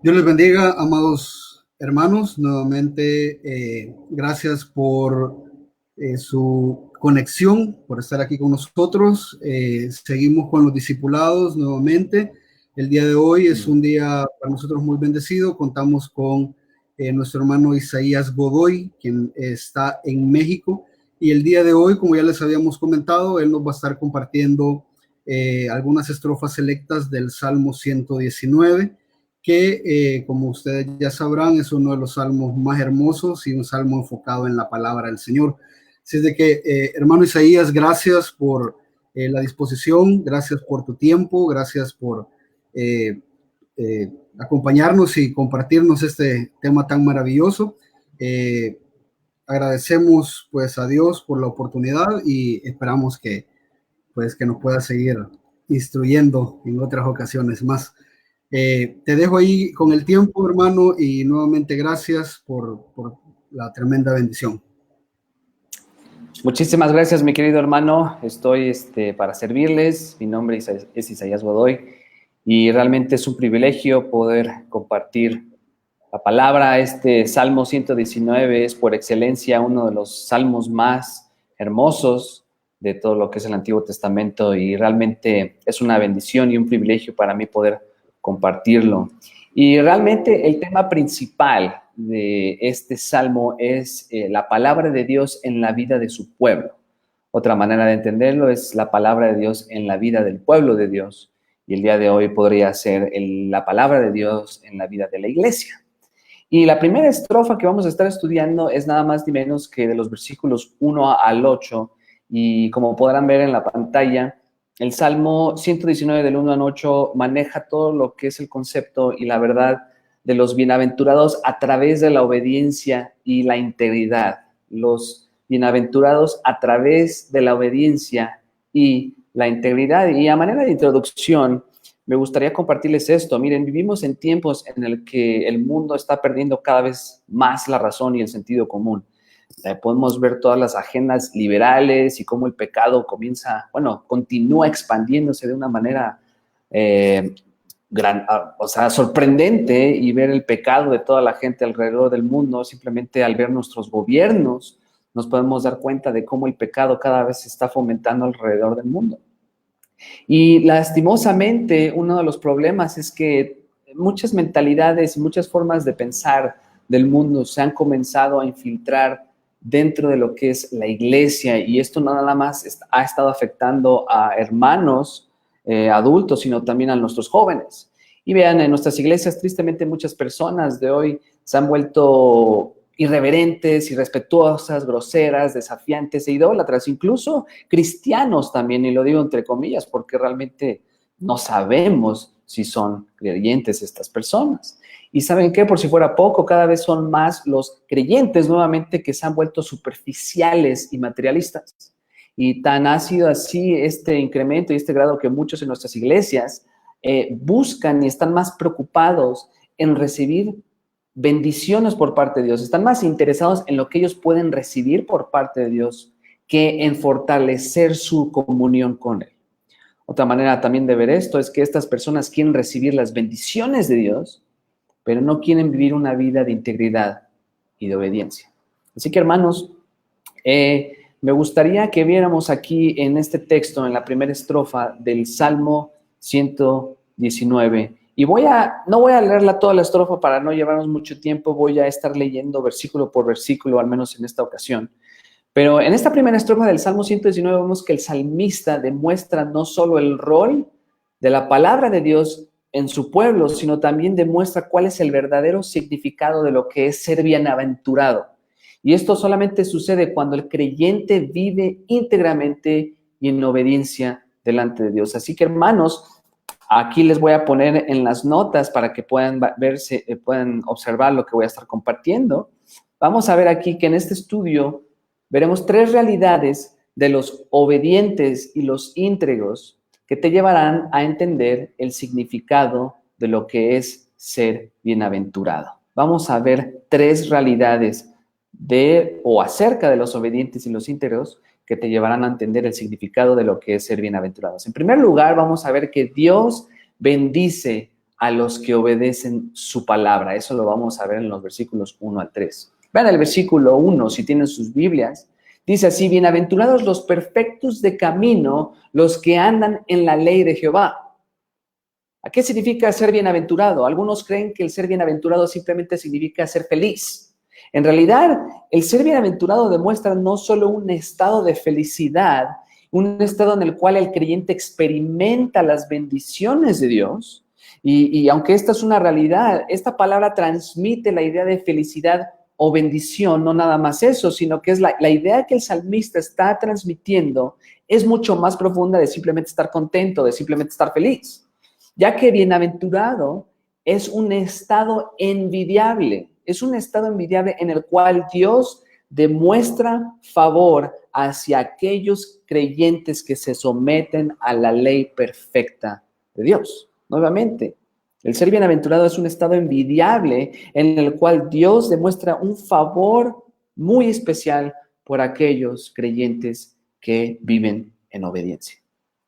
Dios les bendiga, amados hermanos. Nuevamente, gracias por su conexión, por estar aquí con nosotros. Seguimos con los discipulados nuevamente. El día de hoy es un día para nosotros muy bendecido. Contamos con nuestro hermano Isaías Godoy, quien está en México. Y el día de hoy, como ya les habíamos comentado, él nos va a estar compartiendo algunas estrofas selectas del Salmo 119 que como ustedes ya sabrán es uno de los salmos más hermosos y un salmo enfocado en la palabra del Señor. Así es de que, hermano Isaías, gracias por la disposición, gracias por tu tiempo, gracias por eh, acompañarnos y compartirnos este tema tan maravilloso. Eh, Agradecemos pues a Dios por la oportunidad y esperamos que nos pueda seguir instruyendo en otras ocasiones más. Te dejo ahí con el tiempo, hermano, y nuevamente gracias por la tremenda bendición. Muchísimas gracias, mi querido hermano. Estoy para servirles. Mi nombre es Isaías Godoy y realmente es un privilegio poder compartir la palabra. Este Salmo 119 es por excelencia uno de los salmos más hermosos de todo lo que es el Antiguo Testamento y realmente es una bendición y un privilegio para mí poder compartirlo. Y realmente el tema principal de este salmo es la palabra de Dios en la vida de su pueblo. Otra manera de entenderlo es la palabra de Dios en la vida del pueblo de Dios. Y el día de hoy podría ser la palabra de Dios en la vida de la iglesia. Y la primera estrofa que vamos a estar estudiando es nada más ni menos que de los versículos 1 al 8. Y como podrán ver en la pantalla, el Salmo 119 del 1 al 8 maneja todo lo que es el concepto y la verdad de los bienaventurados a través de la obediencia y la integridad. Los bienaventurados a través de la obediencia y la integridad. Y a manera de introducción, me gustaría compartirles esto. Miren, vivimos en tiempos en el que el mundo está perdiendo cada vez más la razón y el sentido común. Podemos ver todas las agendas liberales y cómo el pecado continúa expandiéndose de una manera sorprendente, y ver el pecado de toda la gente alrededor del mundo. Simplemente al ver nuestros gobiernos nos podemos dar cuenta de cómo el pecado cada vez se está fomentando alrededor del mundo. Y lastimosamente, uno de los problemas es que muchas mentalidades y muchas formas de pensar del mundo se han comenzado a infiltrar dentro de lo que es la iglesia, y esto no nada más ha estado afectando a hermanos adultos, sino también a nuestros jóvenes. Y vean, en nuestras iglesias, tristemente, muchas personas de hoy se han vuelto irreverentes, irrespetuosas, groseras, desafiantes e idólatras, incluso cristianos también, y lo digo entre comillas, porque realmente no sabemos si son creyentes estas personas. Y ¿saben qué? Por si fuera poco, cada vez son más los creyentes nuevamente que se han vuelto superficiales y materialistas. Y tan ha sido así este incremento y este grado que muchos en nuestras iglesias buscan y están más preocupados en recibir bendiciones por parte de Dios. Están más interesados en lo que ellos pueden recibir por parte de Dios que en fortalecer su comunión con Él. Otra manera también de ver esto es que estas personas quieren recibir las bendiciones de Dios, pero no quieren vivir una vida de integridad y de obediencia. Así que, hermanos, me gustaría que viéramos aquí en este texto, en la primera estrofa del Salmo 119. Y no voy a leerla toda la estrofa para no llevarnos mucho tiempo, voy a estar leyendo versículo por versículo, al menos en esta ocasión. Pero en esta primera estrofa del Salmo 119 vemos que el salmista demuestra no solo el rol de la palabra de Dios en su pueblo, sino también demuestra cuál es el verdadero significado de lo que es ser bienaventurado. Y esto solamente sucede cuando el creyente vive íntegramente y en obediencia delante de Dios. Así que, hermanos, aquí les voy a poner en las notas para que puedan puedan observar lo que voy a estar compartiendo. Vamos a ver aquí que en este estudio veremos tres realidades de los obedientes y los íntegros que te llevarán a entender el significado de lo que es ser bienaventurado. Vamos a ver tres realidades acerca de los obedientes y los íntegros que te llevarán a entender el significado de lo que es ser bienaventurados. En primer lugar, vamos a ver que Dios bendice a los que obedecen su palabra. Eso lo vamos a ver en los versículos 1 al 3. Vean el versículo 1, si tienen sus Biblias. Dice así: bienaventurados los perfectos de camino, los que andan en la ley de Jehová. ¿A qué significa ser bienaventurado? Algunos creen que el ser bienaventurado simplemente significa ser feliz. En realidad, el ser bienaventurado demuestra no solo un estado de felicidad, un estado en el cual el creyente experimenta las bendiciones de Dios, y aunque esta es una realidad, esta palabra transmite la idea de felicidad o bendición, no nada más eso, sino que es la idea que el salmista está transmitiendo es mucho más profunda de simplemente estar contento, de simplemente estar feliz, ya que bienaventurado es un estado envidiable, en el cual Dios demuestra favor hacia aquellos creyentes que se someten a la ley perfecta de Dios. Nuevamente, el ser bienaventurado es un estado envidiable en el cual Dios demuestra un favor muy especial por aquellos creyentes que viven en obediencia.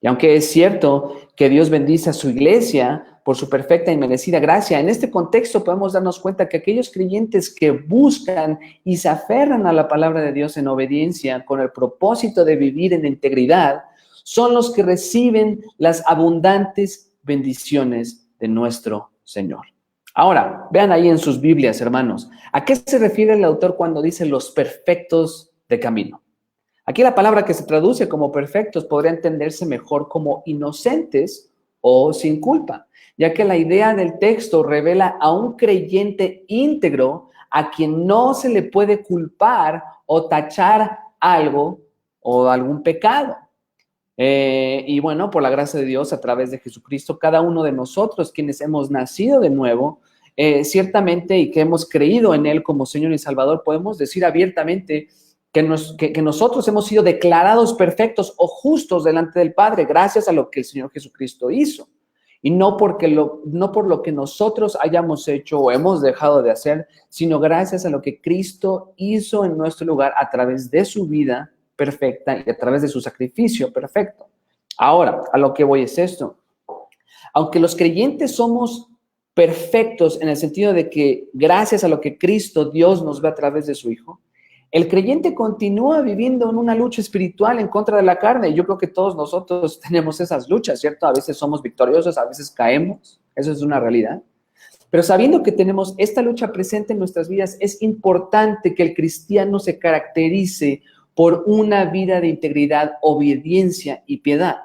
Y aunque es cierto que Dios bendice a su iglesia por su perfecta y merecida gracia, en este contexto podemos darnos cuenta que aquellos creyentes que buscan y se aferran a la palabra de Dios en obediencia con el propósito de vivir en integridad son los que reciben las abundantes bendiciones de nuestro Señor. Ahora, vean ahí en sus Biblias, hermanos, ¿a qué se refiere el autor cuando dice los perfectos de camino? Aquí la palabra que se traduce como perfectos podría entenderse mejor como inocentes o sin culpa, ya que la idea del texto revela a un creyente íntegro a quien no se le puede culpar o tachar algo o algún pecado. Y bueno, por la gracia de Dios, a través de Jesucristo, cada uno de nosotros, quienes hemos nacido de nuevo, ciertamente, y que hemos creído en Él como Señor y Salvador, podemos decir abiertamente que nosotros hemos sido declarados perfectos o justos delante del Padre, gracias a lo que el Señor Jesucristo hizo. Y no por lo que nosotros hayamos hecho o hemos dejado de hacer, sino gracias a lo que Cristo hizo en nuestro lugar a través de su vida perfecta y a través de su sacrificio perfecto. Ahora, a lo que voy es esto. Aunque los creyentes somos perfectos en el sentido de que gracias a lo que Cristo, Dios nos ve a través de su Hijo, el creyente continúa viviendo en una lucha espiritual en contra de la carne. Yo creo que todos nosotros tenemos esas luchas, ¿cierto? A veces somos victoriosos, a veces caemos. Eso es una realidad. Pero sabiendo que tenemos esta lucha presente en nuestras vidas, es importante que el cristiano se caracterice por una vida de integridad, obediencia y piedad.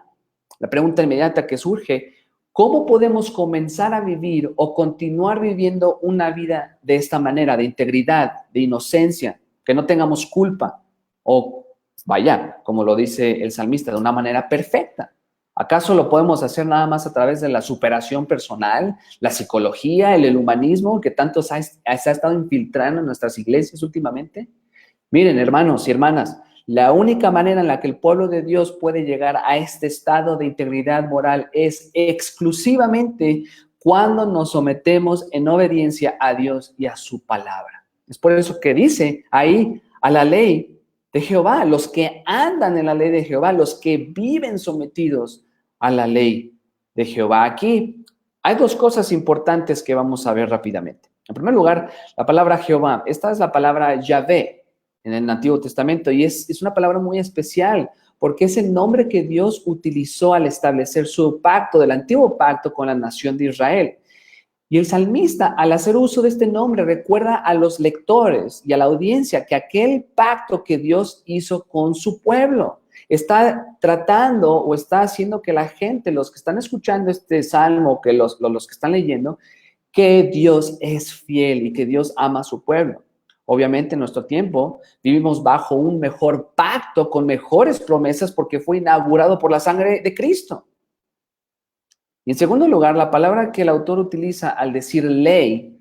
La pregunta inmediata que surge: ¿cómo podemos comenzar a vivir o continuar viviendo una vida de esta manera, de integridad, de inocencia, que no tengamos culpa? O, vaya, como lo dice el salmista, de una manera perfecta. ¿Acaso lo podemos hacer nada más a través de la superación personal, la psicología, el humanismo que tanto se ha estado infiltrando en nuestras iglesias últimamente? Miren, hermanos y hermanas, la única manera en la que el pueblo de Dios puede llegar a este estado de integridad moral es exclusivamente cuando nos sometemos en obediencia a Dios y a su palabra. Es por eso que dice ahí a la ley de Jehová, los que andan en la ley de Jehová, los que viven sometidos a la ley de Jehová. Aquí hay dos cosas importantes que vamos a ver rápidamente. En primer lugar, la palabra Jehová. Esta es la palabra Yahvé en el Antiguo Testamento, y es una palabra muy especial porque es el nombre que Dios utilizó al establecer su pacto, del antiguo pacto con la nación de Israel. Y el salmista, al hacer uso de este nombre, recuerda a los lectores y a la audiencia que aquel pacto que Dios hizo con su pueblo está tratando o está haciendo que la gente, los que están escuchando este salmo, que los que están leyendo, que Dios es fiel y que Dios ama a su pueblo. Obviamente en nuestro tiempo vivimos bajo un mejor pacto con mejores promesas porque fue inaugurado por la sangre de Cristo. Y en segundo lugar, la palabra que el autor utiliza al decir ley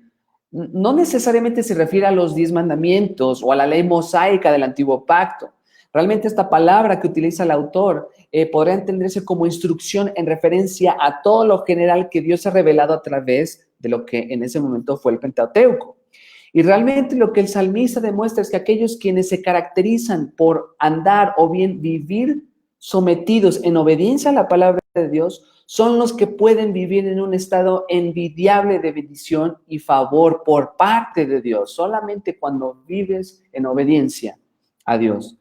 no necesariamente se refiere a los 10 mandamientos o a la ley mosaica del antiguo pacto. Realmente esta palabra que utiliza el autor podría entenderse como instrucción en referencia a todo lo general que Dios ha revelado a través de lo que en ese momento fue el Pentateuco. Y realmente lo que el salmista demuestra es que aquellos quienes se caracterizan por andar o bien vivir sometidos en obediencia a la palabra de Dios son los que pueden vivir en un estado envidiable de bendición y favor por parte de Dios. Solamente cuando vives en obediencia a Dios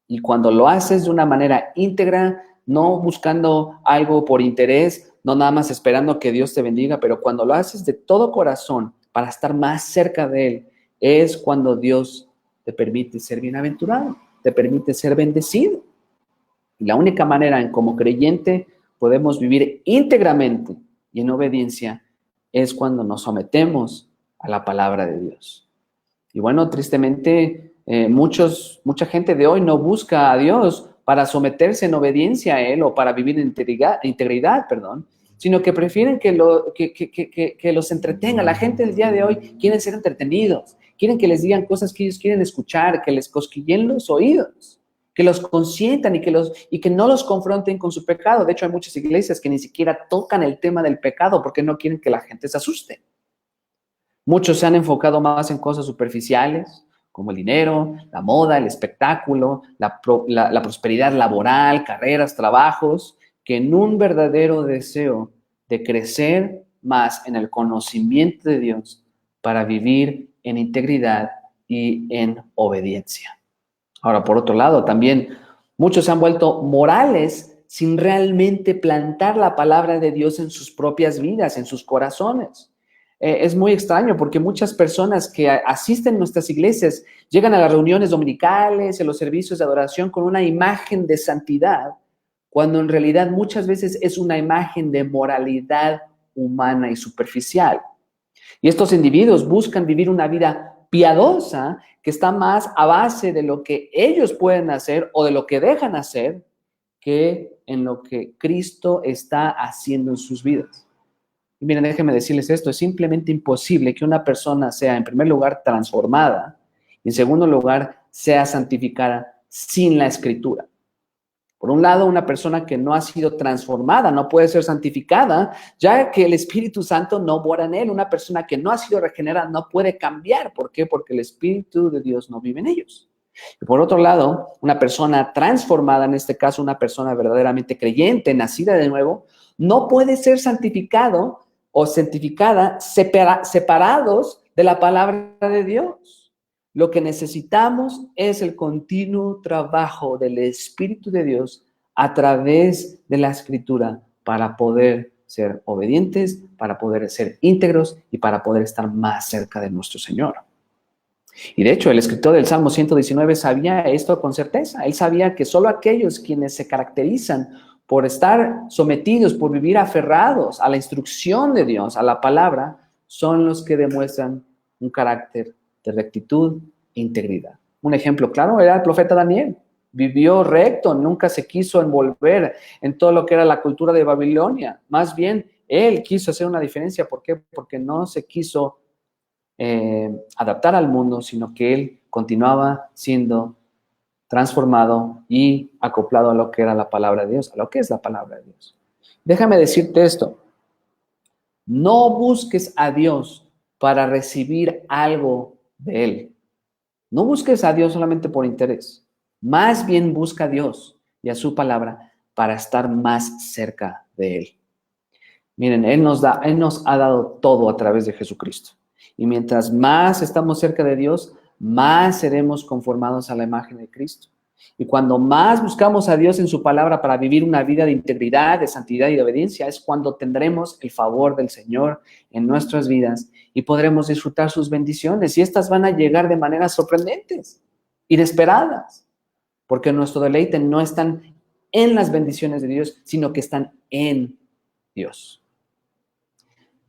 y cuando lo haces de una manera íntegra, no buscando algo por interés, no nada más esperando que Dios te bendiga, pero cuando lo haces de todo corazón para estar más cerca de Él, es cuando Dios te permite ser bienaventurado, te permite ser bendecido. Y la única manera en como creyente podemos vivir íntegramente y en obediencia es cuando nos sometemos a la palabra de Dios. Y bueno, tristemente, mucha gente de hoy no busca a Dios para someterse en obediencia a Él o para vivir en integridad, sino que prefieren que los entretenga. La gente del día de hoy quiere ser entretenidos, quieren que les digan cosas que ellos quieren escuchar, que les cosquillen los oídos, que los consientan y que no los confronten con su pecado. De hecho, hay muchas iglesias que ni siquiera tocan el tema del pecado porque no quieren que la gente se asuste. Muchos se han enfocado más en cosas superficiales, como el dinero, la moda, el espectáculo, la prosperidad laboral, carreras, trabajos, que en un verdadero deseo de crecer más en el conocimiento de Dios para vivir en integridad y en obediencia. Ahora, por otro lado, también muchos se han vuelto morales sin realmente plantar la palabra de Dios en sus propias vidas, en sus corazones. Es muy extraño porque muchas personas que asisten a nuestras iglesias llegan a las reuniones dominicales, a los servicios de adoración con una imagen de santidad, cuando en realidad muchas veces es una imagen de moralidad humana y superficial. Y estos individuos buscan vivir una vida piadosa que está más a base de lo que ellos pueden hacer o de lo que dejan hacer que en lo que Cristo está haciendo en sus vidas. Y miren, déjenme decirles esto, es simplemente imposible que una persona sea, en primer lugar, transformada y en segundo lugar, sea santificada sin la Escritura. Por un lado, una persona que no ha sido transformada no puede ser santificada, ya que el Espíritu Santo no mora en él. Una persona que no ha sido regenerada no puede cambiar. ¿Por qué? Porque el Espíritu de Dios no vive en ellos. Y por otro lado, una persona transformada, en este caso una persona verdaderamente creyente, nacida de nuevo, no puede ser santificado o santificada separados de la palabra de Dios. Lo que necesitamos es el continuo trabajo del Espíritu de Dios a través de la Escritura para poder ser obedientes, para poder ser íntegros y para poder estar más cerca de nuestro Señor. Y de hecho, el escritor del Salmo 119 sabía esto con certeza. Él sabía que solo aquellos quienes se caracterizan por estar sometidos, por vivir aferrados a la instrucción de Dios, a la palabra, son los que demuestran un carácter de rectitud e integridad. Un ejemplo claro era el profeta Daniel. Vivió recto, nunca se quiso envolver en todo lo que era la cultura de Babilonia. Más bien, él quiso hacer una diferencia. ¿Por qué? Porque no se quiso adaptar al mundo, sino que él continuaba siendo transformado y acoplado a lo que era la palabra de Dios, a lo que es la palabra de Dios. Déjame decirte esto. No busques a Dios para recibir algo de Él. No busques a Dios solamente por interés. Más bien busca a Dios y a su palabra para estar más cerca de Él. Miren, Él nos ha dado todo a través de Jesucristo. Y mientras más estamos cerca de Dios, más seremos conformados a la imagen de Cristo. Y cuando más buscamos a Dios en su palabra para vivir una vida de integridad, de santidad y de obediencia, es cuando tendremos el favor del Señor en nuestras vidas y podremos disfrutar sus bendiciones. Y estas van a llegar de maneras sorprendentes, inesperadas, porque nuestro deleite no están en las bendiciones de Dios, sino que están en Dios.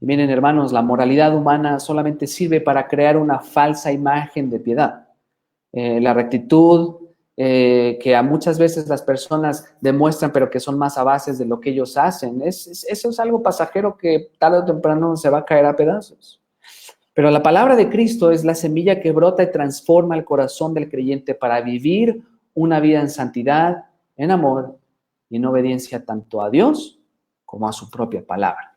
Y miren, hermanos, la moralidad humana solamente sirve para crear una falsa imagen de piedad. La rectitud que a muchas veces las personas demuestran, pero que son más a base de lo que ellos hacen, eso es algo pasajero que tarde o temprano se va a caer a pedazos. Pero la palabra de Cristo es la semilla que brota y transforma el corazón del creyente para vivir una vida en santidad, en amor y en obediencia tanto a Dios como a su propia palabra.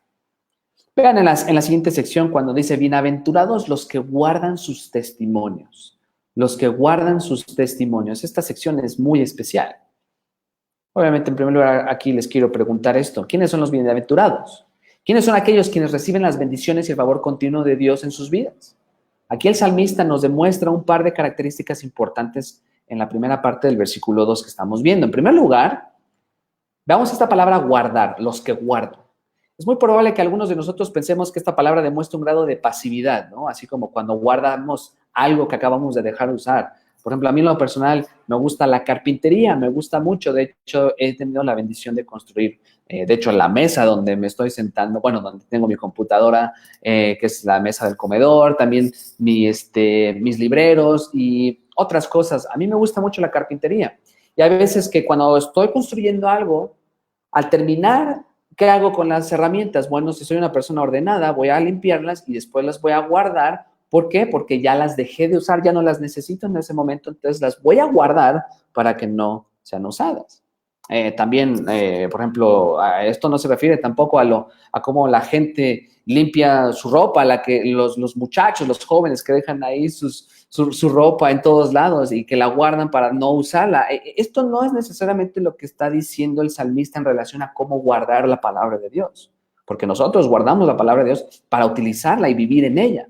Vean en la siguiente sección cuando dice, bienaventurados los que guardan sus testimonios. Los que guardan sus testimonios. Esta sección es muy especial. Obviamente, en primer lugar, aquí les quiero preguntar esto. ¿Quiénes son los bienaventurados? ¿Quiénes son aquellos quienes reciben las bendiciones y el favor continuo de Dios en sus vidas? Aquí el salmista nos demuestra un par de características importantes en la primera parte del versículo 2 que estamos viendo. En primer lugar, veamos esta palabra guardar, los que guardan. Es muy probable que algunos de nosotros pensemos que esta palabra demuestra un grado de pasividad, ¿no? Así como cuando guardamos algo que acabamos de dejar de usar. Por ejemplo, a mí en lo personal me gusta la carpintería, me gusta mucho. De hecho, he tenido la bendición de construir, de hecho, la mesa donde me estoy sentando, bueno, donde tengo mi computadora, que es la mesa del comedor, también mis libreros y otras cosas. A mí me gusta mucho la carpintería. Y hay veces que cuando estoy construyendo algo, al terminar, ¿qué hago con las herramientas? Bueno, si soy una persona ordenada, voy a limpiarlas y después las voy a guardar. ¿Por qué? Porque ya las dejé de usar, ya no las necesito en ese momento, entonces las voy a guardar para que no sean usadas. También, por ejemplo, esto no se refiere tampoco a cómo la gente limpia su ropa, los muchachos, los jóvenes que dejan ahí su ropa en todos lados y que la guardan para no usarla. Esto no es necesariamente lo que está diciendo el salmista en relación a cómo guardar la palabra de Dios, porque nosotros guardamos la palabra de Dios para utilizarla y vivir en ella.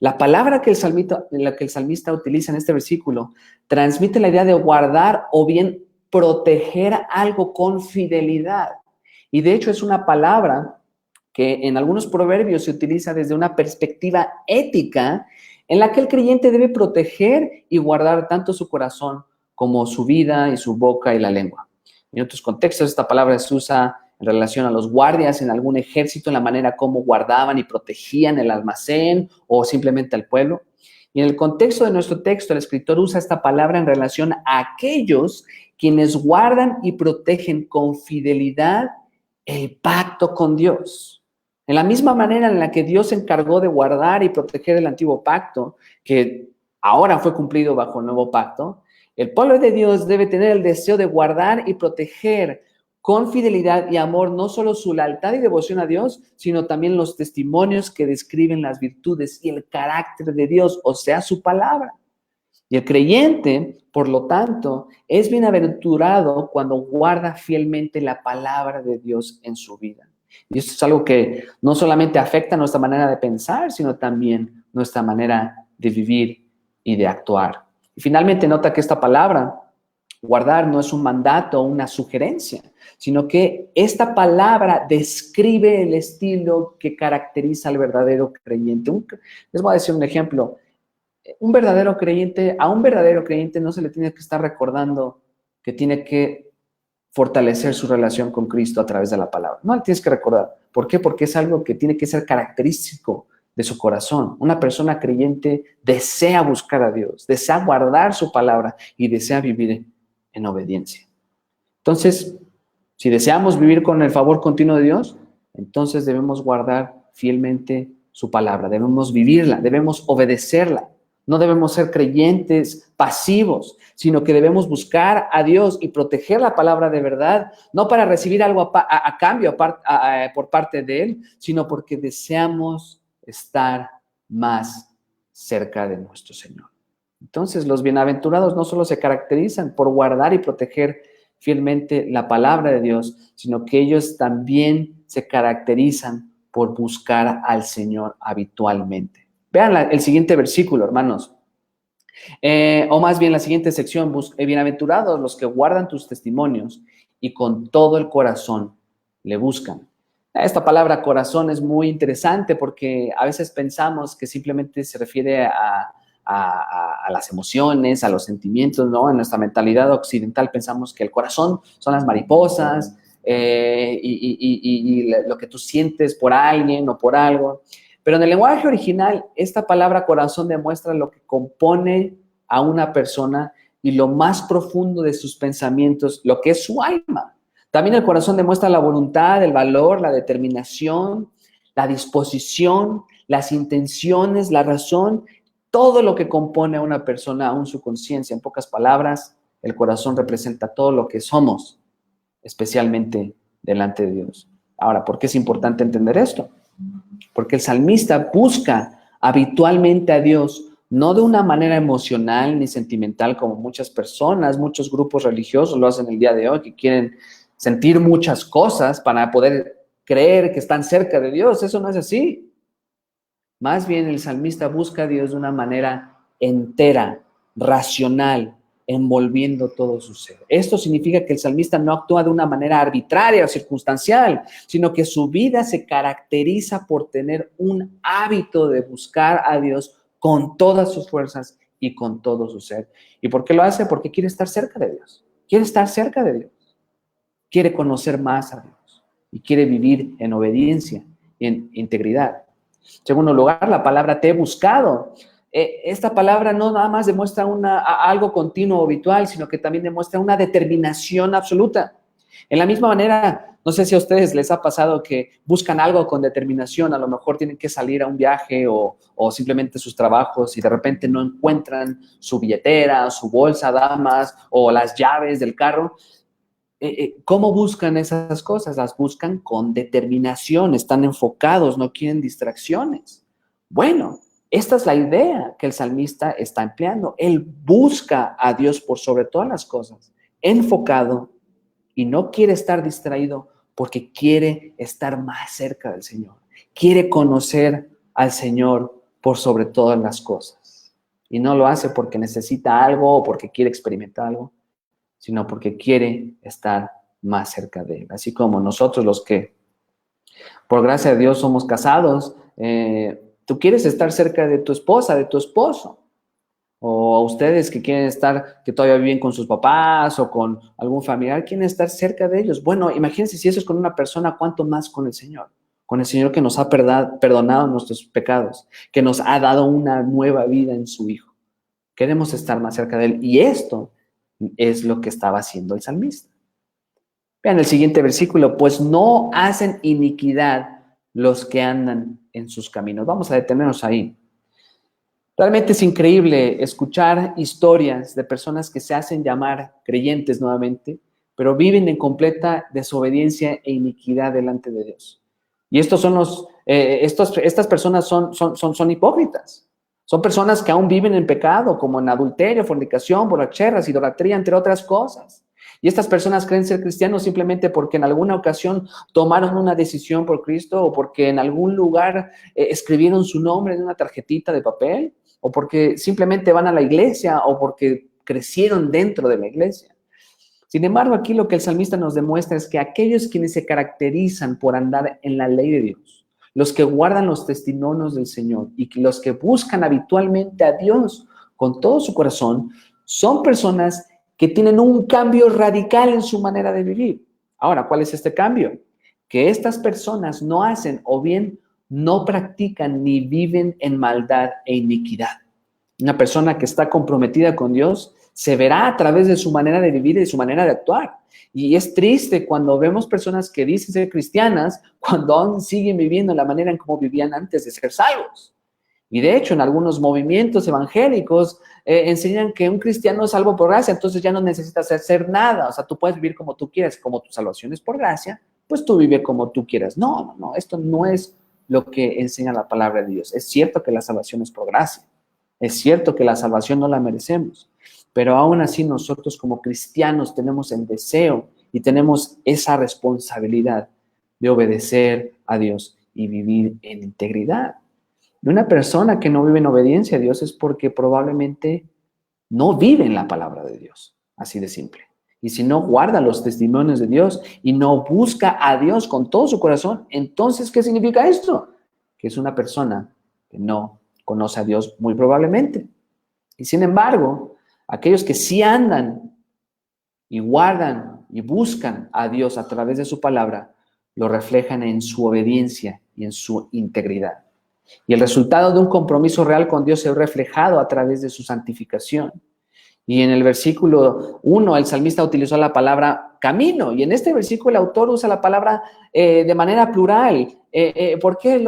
La palabra que el salmista utiliza en este versículo transmite la idea de guardar o bien proteger algo con fidelidad. Y de hecho es una palabra que en algunos proverbios se utiliza desde una perspectiva ética en la que el creyente debe proteger y guardar tanto su corazón como su vida y su boca y la lengua. En otros contextos esta palabra se usa en relación a los guardias en algún ejército, en la manera como guardaban y protegían el almacén o simplemente al pueblo. Y en el contexto de nuestro texto, el escritor usa esta palabra en relación a aquellos quienes guardan y protegen con fidelidad el pacto con Dios. En la misma manera en la que Dios se encargó de guardar y proteger el antiguo pacto, que ahora fue cumplido bajo el nuevo pacto, el pueblo de Dios debe tener el deseo de guardar y proteger con fidelidad y amor no solo su lealtad y devoción a Dios, sino también los testimonios que describen las virtudes y el carácter de Dios, o sea, su palabra. Y el creyente, por lo tanto, es bienaventurado cuando guarda fielmente la palabra de Dios en su vida. Y esto es algo que no solamente afecta nuestra manera de pensar, sino también nuestra manera de vivir y de actuar. Y finalmente nota que esta palabra, guardar, no es un mandato o una sugerencia, sino que esta palabra describe el estilo que caracteriza al verdadero creyente. Les voy a decir un ejemplo. A un verdadero creyente no se le tiene que estar recordando que tiene que fortalecer su relación con Cristo a través de la palabra. No le tienes que recordar. ¿Por qué? Porque es algo que tiene que ser característico de su corazón. Una persona creyente desea buscar a Dios, desea guardar su palabra y desea vivir en obediencia. Entonces, si deseamos vivir con el favor continuo de Dios, entonces debemos guardar fielmente su palabra, debemos vivirla, debemos obedecerla. No debemos ser creyentes pasivos, sino que debemos buscar a Dios y proteger la palabra de verdad, no para recibir algo a cambio por parte de Él, sino porque deseamos estar más cerca de nuestro Señor. Entonces, los bienaventurados no solo se caracterizan por guardar y proteger fielmente la palabra de Dios, sino que ellos también se caracterizan por buscar al Señor habitualmente. Vean el siguiente versículo, hermanos. O más bien la siguiente sección, bienaventurados los que guardan tus testimonios y con todo el corazón le buscan. Esta palabra corazón es muy interesante porque a veces pensamos que simplemente se refiere a las emociones, a los sentimientos, ¿no? En nuestra mentalidad occidental pensamos que el corazón son las mariposas y lo que tú sientes por alguien o por algo. Pero en el lenguaje original, esta palabra corazón demuestra lo que compone a una persona y lo más profundo de sus pensamientos, lo que es su alma. También el corazón demuestra la voluntad, el valor, la determinación, la disposición, las intenciones, la razón, todo lo que compone a una persona, aún su conciencia. En pocas palabras, el corazón representa todo lo que somos, especialmente delante de Dios. Ahora, ¿por qué es importante entender esto? Porque el salmista busca habitualmente a Dios no de una manera emocional ni sentimental como muchas personas, muchos grupos religiosos lo hacen el día de hoy, que quieren sentir muchas cosas para poder creer que están cerca de Dios. Eso no es así. Más bien el salmista busca a Dios de una manera entera, racional, envolviendo todo su ser. Esto significa que el salmista no actúa de una manera arbitraria o circunstancial, sino que su vida se caracteriza por tener un hábito de buscar a Dios con todas sus fuerzas y con todo su ser. ¿Y por qué lo hace? Porque quiere estar cerca de Dios. Quiere estar cerca de Dios. Quiere conocer más a Dios y quiere vivir en obediencia y en integridad. En segundo lugar, la palabra te he buscado. Esta palabra no nada más demuestra algo continuo o habitual, sino que también demuestra una determinación absoluta. En la misma manera, no sé si a ustedes les ha pasado que buscan algo con determinación, a lo mejor tienen que salir a un viaje o simplemente sus trabajos y de repente no encuentran su billetera, su bolsa, damas, o las llaves del carro. ¿Cómo buscan esas cosas? Las buscan con determinación, están enfocados, no quieren distracciones. Bueno, esta es la idea que el salmista está empleando. Él busca a Dios por sobre todas las cosas, enfocado, y no quiere estar distraído porque quiere estar más cerca del Señor. Quiere conocer al Señor por sobre todas las cosas. Y no lo hace porque necesita algo o porque quiere experimentar algo, sino porque quiere estar más cerca de Él. Así como nosotros los que, por gracia de Dios, somos casados, tú quieres estar cerca de tu esposa, de tu esposo. O a ustedes que quieren estar, que todavía viven con sus papás o con algún familiar, quieren estar cerca de ellos. Bueno, imagínense si eso es con una persona, ¿cuánto más con el Señor? Con el Señor que nos ha perdonado nuestros pecados, que nos ha dado una nueva vida en su Hijo. Queremos estar más cerca de Él. Y esto es lo que estaba haciendo el salmista. Vean el siguiente versículo, pues no hacen iniquidad los que andan en sus caminos. Vamos a detenernos ahí. Realmente es increíble escuchar historias de personas que se hacen llamar creyentes nuevamente, pero viven en completa desobediencia e iniquidad delante de Dios. Y estos son estas personas son hipócritas. Son personas que aún viven en pecado, como en adulterio, fornicación, borracheras, idolatría, entre otras cosas. Y estas personas creen ser cristianos simplemente porque en alguna ocasión tomaron una decisión por Cristo o porque en algún lugar escribieron su nombre en una tarjetita de papel o porque simplemente van a la iglesia o porque crecieron dentro de la iglesia. Sin embargo, aquí lo que el salmista nos demuestra es que aquellos quienes se caracterizan por andar en la ley de Dios, los que guardan los testimonios del Señor y los que buscan habitualmente a Dios con todo su corazón, son personas que tienen un cambio radical en su manera de vivir. Ahora, ¿cuál es este cambio? Que estas personas no hacen o bien no practican ni viven en maldad e iniquidad. Una persona que está comprometida con Dios se verá a través de su manera de vivir y de su manera de actuar. Y es triste cuando vemos personas que dicen ser cristianas cuando aún siguen viviendo la manera en cómo vivían antes de ser salvos. Y de hecho, en algunos movimientos evangélicos enseñan que un cristiano es salvo por gracia, entonces ya no necesitas hacer nada. O sea, tú puedes vivir como tú quieras, como tu salvación es por gracia, pues tú vive como tú quieras. No, esto no es lo que enseña la palabra de Dios. Es cierto que la salvación es por gracia. Es cierto que la salvación no la merecemos. Pero aún así nosotros como cristianos tenemos el deseo y tenemos esa responsabilidad de obedecer a Dios y vivir en integridad. De una persona que no vive en obediencia a Dios es porque probablemente no vive en la palabra de Dios, así de simple. Y si no guarda los testimonios de Dios y no busca a Dios con todo su corazón, entonces, ¿qué significa esto? Que es una persona que no conoce a Dios muy probablemente. Y sin embargo, aquellos que sí andan y guardan y buscan a Dios a través de su palabra, lo reflejan en su obediencia y en su integridad. Y el resultado de un compromiso real con Dios se ve reflejado a través de su santificación. Y en el versículo 1, el salmista utilizó la palabra camino. Y en este versículo el autor usa la palabra de manera plural. ¿Por qué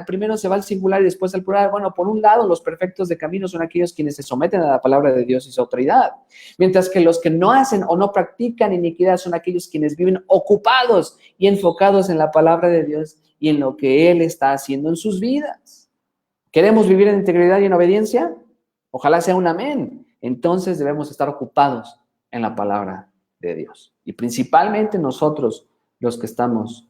primero se va al singular y después al plural? Bueno, por un lado, los perfectos de camino son aquellos quienes se someten a la palabra de Dios y su autoridad. Mientras que los que no hacen o no practican iniquidad son aquellos quienes viven ocupados y enfocados en la palabra de Dios y en lo que Él está haciendo en sus vidas. ¿Queremos vivir en integridad y en obediencia? Ojalá sea un amén. Entonces debemos estar ocupados en la palabra de Dios. Y principalmente nosotros, los que estamos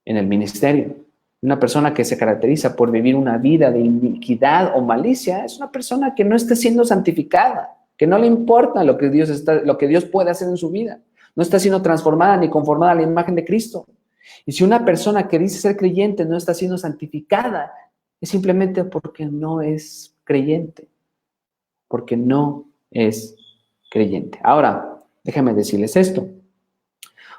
en el ministerio. Una persona que se caracteriza por vivir una vida de iniquidad o malicia es una persona que no está siendo santificada, que no le importa lo que Dios puede hacer en su vida. No está siendo transformada ni conformada a la imagen de Cristo. Y si una persona que dice ser creyente no está siendo santificada, es simplemente porque no es creyente, porque no es creyente. Ahora, déjame decirles esto.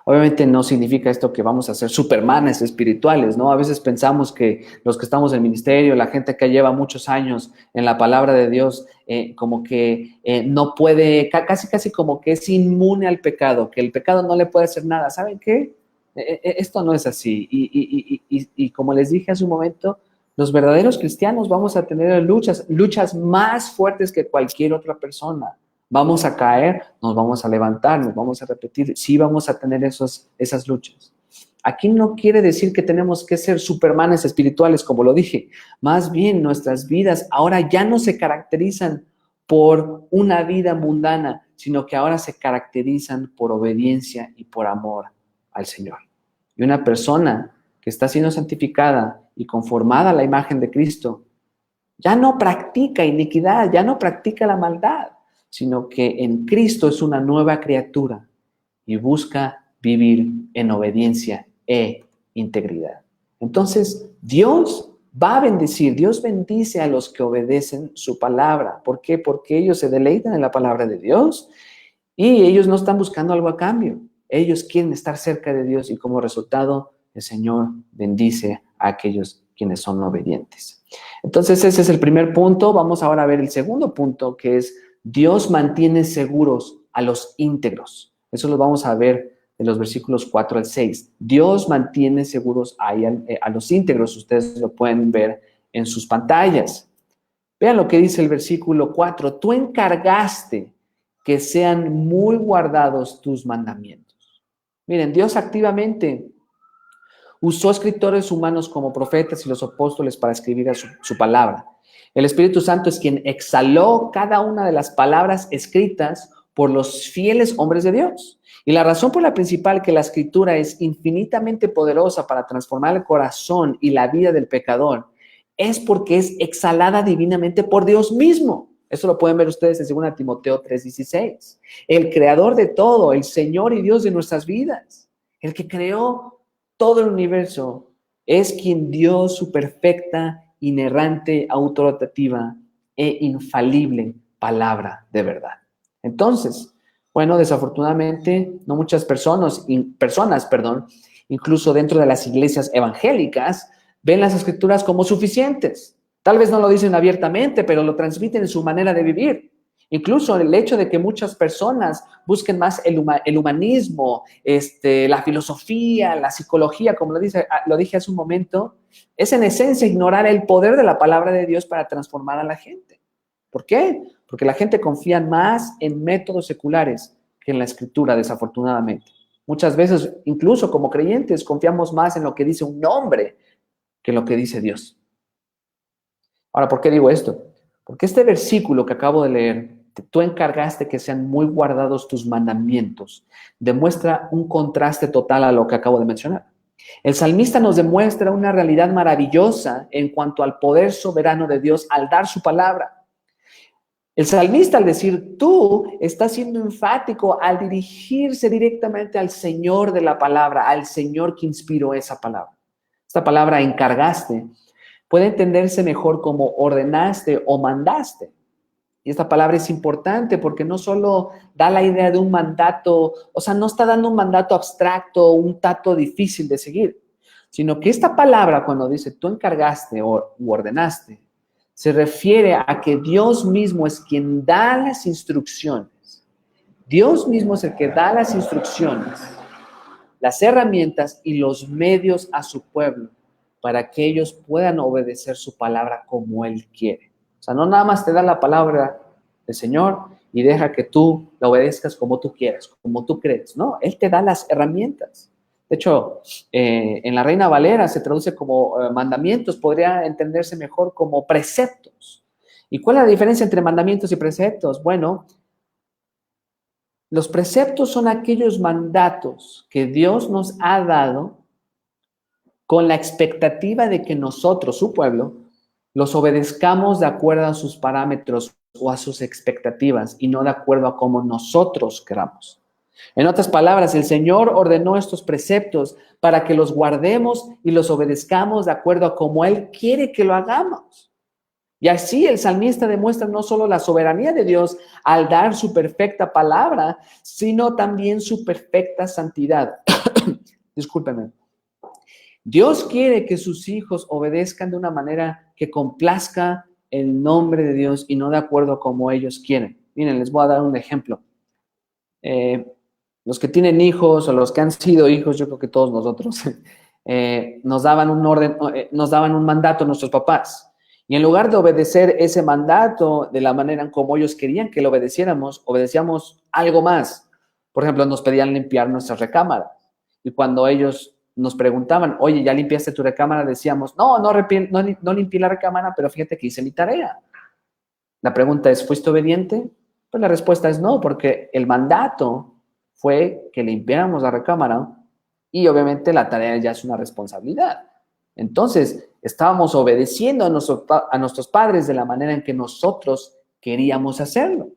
Obviamente no significa esto que vamos a ser supermanes espirituales, ¿no? A veces pensamos que los que estamos en el ministerio, la gente que lleva muchos años en la palabra de Dios, como que no puede, casi como que es inmune al pecado, que el pecado no le puede hacer nada. ¿Saben qué? Esto no es así. Y como les dije hace un momento, los verdaderos cristianos vamos a tener luchas más fuertes que cualquier otra persona. Vamos a caer, nos vamos a levantar, nos vamos a repetir, sí vamos a tener esas luchas. Aquí no quiere decir que tenemos que ser supermanes espirituales, como lo dije. Más bien, nuestras vidas ahora ya no se caracterizan por una vida mundana, sino que ahora se caracterizan por obediencia y por amor al Señor. Y una persona que está siendo santificada y conformada a la imagen de Cristo, ya no practica iniquidad, ya no practica la maldad, sino que en Cristo es una nueva criatura y busca vivir en obediencia e integridad. Entonces, Dios va a bendecir, Dios bendice a los que obedecen su palabra. ¿Por qué? Porque ellos se deleitan en la palabra de Dios y ellos no están buscando algo a cambio. Ellos quieren estar cerca de Dios y como resultado, el Señor bendice a aquellos quienes son obedientes. Entonces, ese es el primer punto. Vamos ahora a ver el segundo punto, que es Dios mantiene seguros a los íntegros. Eso lo vamos a ver en los versículos 4 al 6. Dios mantiene seguros a los íntegros. Ustedes lo pueden ver en sus pantallas. Vean lo que dice el versículo 4. Tú encargaste que sean muy guardados tus mandamientos. Miren, Dios activamente usó escritores humanos como profetas y los apóstoles para escribir su palabra. El Espíritu Santo es quien exhaló cada una de las palabras escritas por los fieles hombres de Dios. Y la razón por la principal que la escritura es infinitamente poderosa para transformar el corazón y la vida del pecador es porque es exhalada divinamente por Dios mismo. Eso lo pueden ver ustedes en 2 Timoteo 3:16. El creador de todo, el Señor y Dios de nuestras vidas, el que creó todo el universo, es quien dio su perfecta, inerrante, autoritativa e infalible palabra de verdad. Entonces, bueno, desafortunadamente, no muchas personas, incluso dentro de las iglesias evangélicas, ven las escrituras como suficientes. Tal vez no lo dicen abiertamente, pero lo transmiten en su manera de vivir. Incluso el hecho de que muchas personas busquen más el humanismo, la filosofía, la psicología, como lo dije hace un momento, es en esencia ignorar el poder de la palabra de Dios para transformar a la gente. ¿Por qué? Porque la gente confía más en métodos seculares que en la escritura, desafortunadamente. Muchas veces, incluso como creyentes, confiamos más en lo que dice un hombre que en lo que dice Dios. Ahora, ¿por qué digo esto? Porque este versículo que acabo de leer, tú encargaste que sean muy guardados tus mandamientos, demuestra un contraste total a lo que acabo de mencionar. El salmista nos demuestra una realidad maravillosa en cuanto al poder soberano de Dios al dar su palabra. El salmista, al decir tú, está siendo enfático al dirigirse directamente al Señor de la palabra, al Señor que inspiró esa palabra. Esta palabra encargaste puede entenderse mejor como ordenaste o mandaste. Y esta palabra es importante porque no solo da la idea de un mandato, o sea, no está dando un mandato abstracto, un dato difícil de seguir, sino que esta palabra, cuando dice tú encargaste o ordenaste, se refiere a que Dios mismo es quien da las instrucciones. Dios mismo es el que da las instrucciones, las herramientas y los medios a su pueblo para que ellos puedan obedecer su palabra como Él quiere. O sea, no nada más te da la palabra del Señor y deja que tú la obedezcas como tú quieras, como tú crees. No, Él te da las herramientas. De hecho, en la Reina Valera se traduce como mandamientos, podría entenderse mejor como preceptos. ¿Y cuál es la diferencia entre mandamientos y preceptos? Bueno, los preceptos son aquellos mandatos que Dios nos ha dado con la expectativa de que nosotros, su pueblo, los obedezcamos de acuerdo a sus parámetros o a sus expectativas y no de acuerdo a cómo nosotros queramos. En otras palabras, el Señor ordenó estos preceptos para que los guardemos y los obedezcamos de acuerdo a cómo Él quiere que lo hagamos. Y así el salmista demuestra no solo la soberanía de Dios al dar su perfecta palabra, sino también su perfecta santidad. Discúlpenme. Dios quiere que sus hijos obedezcan de una manera que complazca el nombre de Dios y no de acuerdo a como ellos quieren. Miren, les voy a dar un ejemplo. Los que tienen hijos o los que han sido hijos, yo creo que todos nosotros, nos daban un orden, nos daban un mandato a nuestros papás. Y en lugar de obedecer ese mandato de la manera en como ellos querían que lo obedeciéramos, obedecíamos algo más. Por ejemplo, nos pedían limpiar nuestras recámaras. Y cuando ellos nos preguntaban, oye, ¿ya limpiaste tu recámara? Decíamos, no limpié la recámara, pero fíjate que hice mi tarea. La pregunta es, ¿fuiste obediente? Pues la respuesta es no, porque el mandato fue que limpiáramos la recámara y obviamente la tarea ya es una responsabilidad. Entonces, estábamos obedeciendo a nuestros padres de la manera en que nosotros queríamos hacerlo.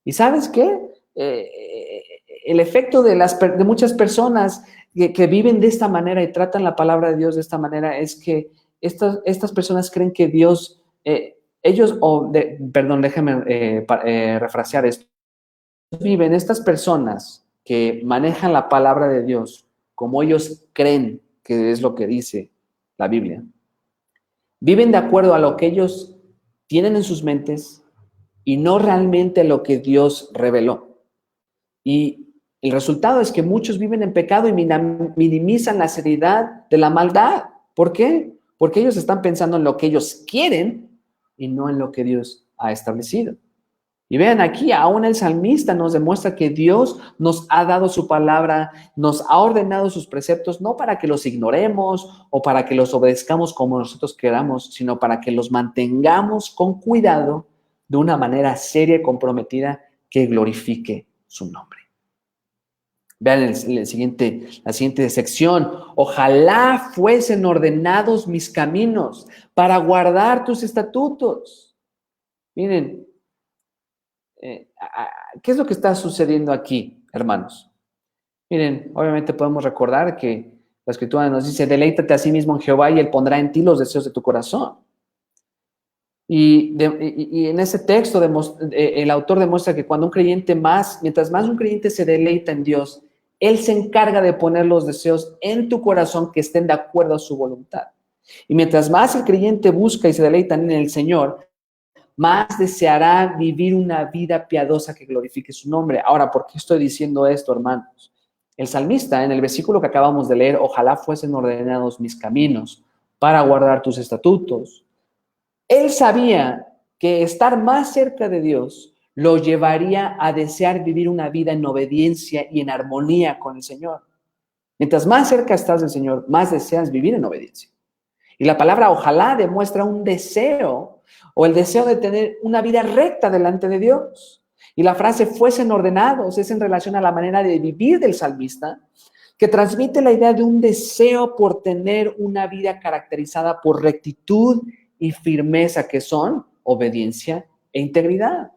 ¿Y sabes qué? El efecto de muchas personas que viven de esta manera y tratan la palabra de Dios de esta manera es que estas personas creen que Dios, déjenme refrasear esto. Viven estas personas que manejan la palabra de Dios como ellos creen que es lo que dice la Biblia. Viven de acuerdo a lo que ellos tienen en sus mentes y no realmente lo que Dios reveló. Y el resultado es que muchos viven en pecado y minimizan la seriedad de la maldad. ¿Por qué? Porque ellos están pensando en lo que ellos quieren y no en lo que Dios ha establecido. Y vean aquí, aún el salmista nos demuestra que Dios nos ha dado su palabra, nos ha ordenado sus preceptos, no para que los ignoremos o para que los obedezcamos como nosotros queramos, sino para que los mantengamos con cuidado de una manera seria y comprometida que glorifique su nombre. Vean la siguiente sección. Ojalá fuesen ordenados mis caminos para guardar tus estatutos. Miren, ¿qué es lo que está sucediendo aquí, hermanos? Miren, obviamente podemos recordar que la Escritura nos dice, deleítate a sí mismo en Jehová y Él pondrá en ti los deseos de tu corazón. Y en ese texto el autor demuestra que cuando mientras más un creyente se deleita en Dios, Él se encarga de poner los deseos en tu corazón que estén de acuerdo a su voluntad. Y mientras más el creyente busca y se deleita en el Señor, más deseará vivir una vida piadosa que glorifique su nombre. Ahora, ¿por qué estoy diciendo esto, hermanos? El salmista, en el versículo que acabamos de leer, ojalá fuesen ordenados mis caminos para guardar tus estatutos. Él sabía que estar más cerca de Dios lo llevaría a desear vivir una vida en obediencia y en armonía con el Señor. Mientras más cerca estás del Señor, más deseas vivir en obediencia. Y la palabra ojalá demuestra un deseo o el deseo de tener una vida recta delante de Dios. Y la frase fuesen ordenados es en relación a la manera de vivir del salmista, que transmite la idea de un deseo por tener una vida caracterizada por rectitud y firmeza, que son obediencia e integridad.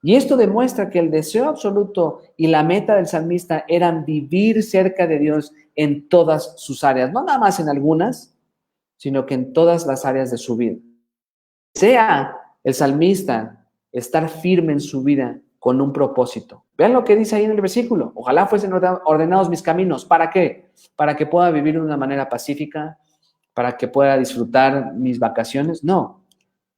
Y esto demuestra que el deseo absoluto y la meta del salmista eran vivir cerca de Dios en todas sus áreas, no nada más en algunas, sino que en todas las áreas de su vida. Sea el salmista estar firme en su vida con un propósito. Vean lo que dice ahí en el versículo. Ojalá fuesen ordenados mis caminos. ¿Para qué? Para que pueda vivir de una manera pacífica, para que pueda disfrutar mis vacaciones. No,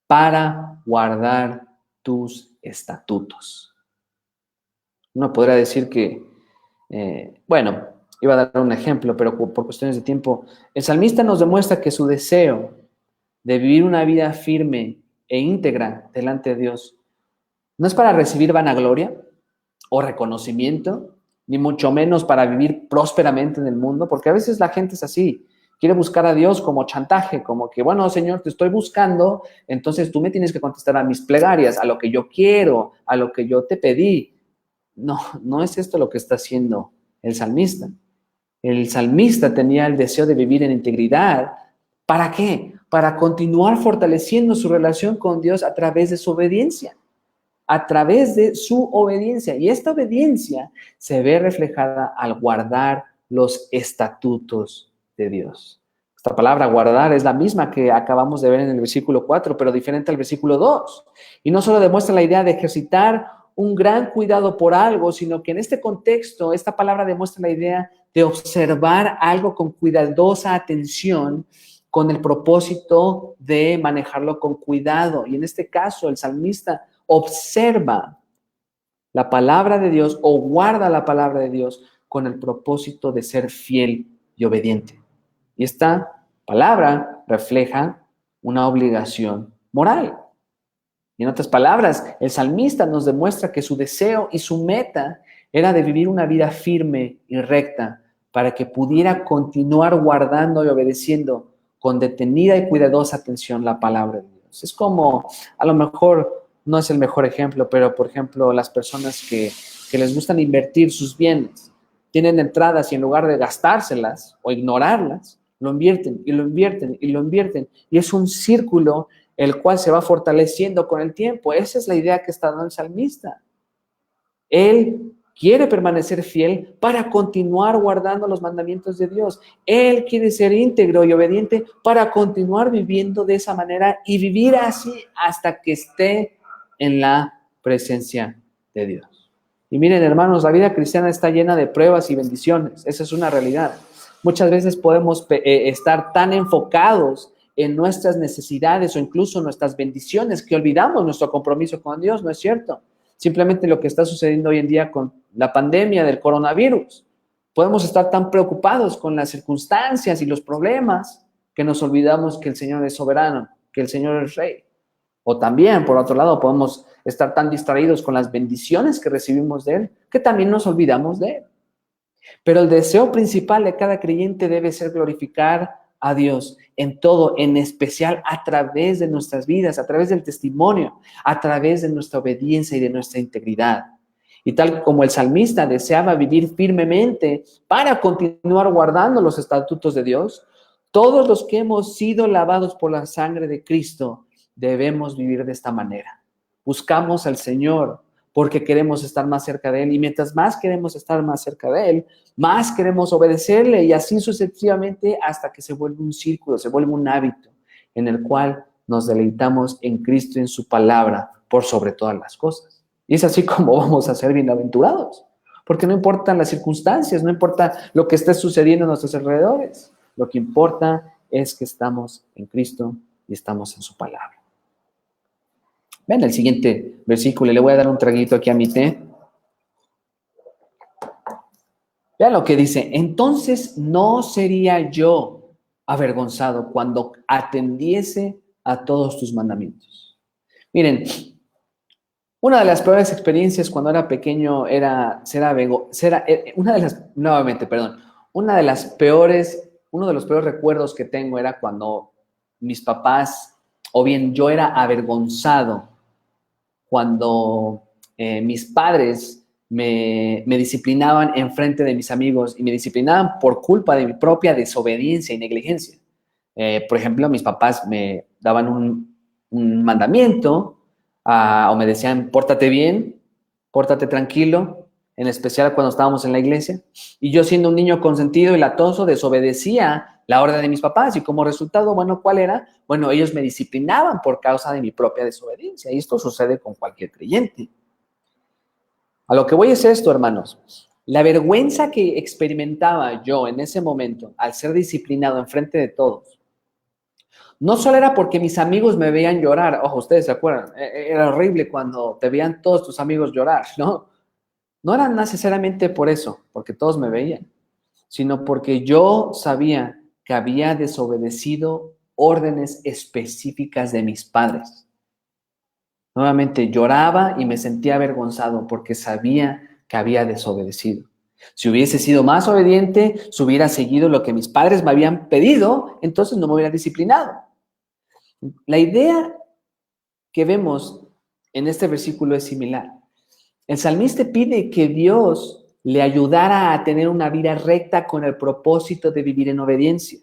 para guardar tus estatutos. Uno podría decir que, iba a dar un ejemplo, pero por cuestiones de tiempo, el salmista nos demuestra que su deseo de vivir una vida firme e íntegra delante de Dios no es para recibir vanagloria o reconocimiento, ni mucho menos para vivir prósperamente en el mundo, porque a veces la gente es así. Quiere buscar a Dios como chantaje, como que, bueno, Señor, te estoy buscando, entonces tú me tienes que contestar a mis plegarias, a lo que yo quiero, a lo que yo te pedí. No, no es esto lo que está haciendo el salmista. El salmista tenía el deseo de vivir en integridad. ¿Para qué? Para continuar fortaleciendo su relación con Dios a través de su obediencia. A través de su obediencia. Y esta obediencia se ve reflejada al guardar los estatutos de Dios. Esta palabra guardar es la misma que acabamos de ver en el versículo 4, pero diferente al versículo 2. Y no solo demuestra la idea de ejercitar un gran cuidado por algo, sino que en este contexto, esta palabra demuestra la idea de observar algo con cuidadosa atención, con el propósito de manejarlo con cuidado. Y en este caso, el salmista observa la palabra de Dios o guarda la palabra de Dios con el propósito de ser fiel y obediente. Y esta palabra refleja una obligación moral. Y en otras palabras, el salmista nos demuestra que su deseo y su meta era de vivir una vida firme y recta para que pudiera continuar guardando y obedeciendo con detenida y cuidadosa atención la palabra de Dios. Es como, a lo mejor no es el mejor ejemplo, pero por ejemplo, las personas que les gustan invertir sus bienes, tienen entradas y en lugar de gastárselas o ignorarlas, lo invierten y lo invierten y lo invierten. Y es un círculo el cual se va fortaleciendo con el tiempo. Esa es la idea que está dando el salmista. Él quiere permanecer fiel para continuar guardando los mandamientos de Dios. Él quiere ser íntegro y obediente para continuar viviendo de esa manera y vivir así hasta que esté en la presencia de Dios. Y miren, hermanos, la vida cristiana está llena de pruebas y bendiciones. Esa es una realidad. Muchas veces podemos estar tan enfocados en nuestras necesidades o incluso nuestras bendiciones que olvidamos nuestro compromiso con Dios, ¿no es cierto? Simplemente lo que está sucediendo hoy en día con la pandemia del coronavirus. Podemos estar tan preocupados con las circunstancias y los problemas que nos olvidamos que el Señor es soberano, que el Señor es Rey. O también, por otro lado, podemos estar tan distraídos con las bendiciones que recibimos de Él, que también nos olvidamos de Él. Pero el deseo principal de cada creyente debe ser glorificar a Dios en todo, en especial a través de nuestras vidas, a través del testimonio, a través de nuestra obediencia y de nuestra integridad. Y tal como el salmista deseaba vivir firmemente para continuar guardando los estatutos de Dios, todos los que hemos sido lavados por la sangre de Cristo debemos vivir de esta manera. Buscamos al Señor porque queremos estar más cerca de Él, y mientras más queremos estar más cerca de Él, más queremos obedecerle, y así sucesivamente hasta que se vuelve un círculo, se vuelve un hábito en el cual nos deleitamos en Cristo y en su palabra por sobre todas las cosas. Y es así como vamos a ser bienaventurados, porque no importan las circunstancias, no importa lo que esté sucediendo a nuestros alrededores, lo que importa es que estamos en Cristo y estamos en su palabra. Vean el siguiente versículo, le voy a dar un traguito aquí a mi té. Vean lo que dice: entonces no sería yo avergonzado cuando atendiese a todos tus mandamientos. Miren, una de las peores experiencias cuando era pequeño uno de los peores recuerdos que tengo era cuando mis papás, o bien yo era avergonzado cuando mis padres me disciplinaban en frente de mis amigos, y me disciplinaban por culpa de mi propia desobediencia y negligencia. Por ejemplo, mis papás me daban un mandamiento, o me decían, pórtate bien, pórtate tranquilo, en especial cuando estábamos en la iglesia, y yo, siendo un niño consentido y latoso, desobedecía la orden de mis papás, y como resultado, bueno, ¿cuál era? Bueno, ellos me disciplinaban por causa de mi propia desobediencia, y esto sucede con cualquier creyente. A lo que voy es esto, hermanos: la vergüenza que experimentaba yo en ese momento al ser disciplinado en frente de todos, no solo era porque mis amigos me veían llorar. Ojo, ustedes se acuerdan, era horrible cuando te veían todos tus amigos llorar, ¿no? No era necesariamente por eso, porque todos me veían, sino porque yo sabía que había desobedecido órdenes específicas de mis padres. Nuevamente lloraba y me sentía avergonzado porque sabía que había desobedecido. Si hubiese sido más obediente, si hubiera seguido lo que mis padres me habían pedido, entonces no me hubiera disciplinado. La idea que vemos en este versículo es similar. El salmista pide que Dios le ayudara a tener una vida recta con el propósito de vivir en obediencia.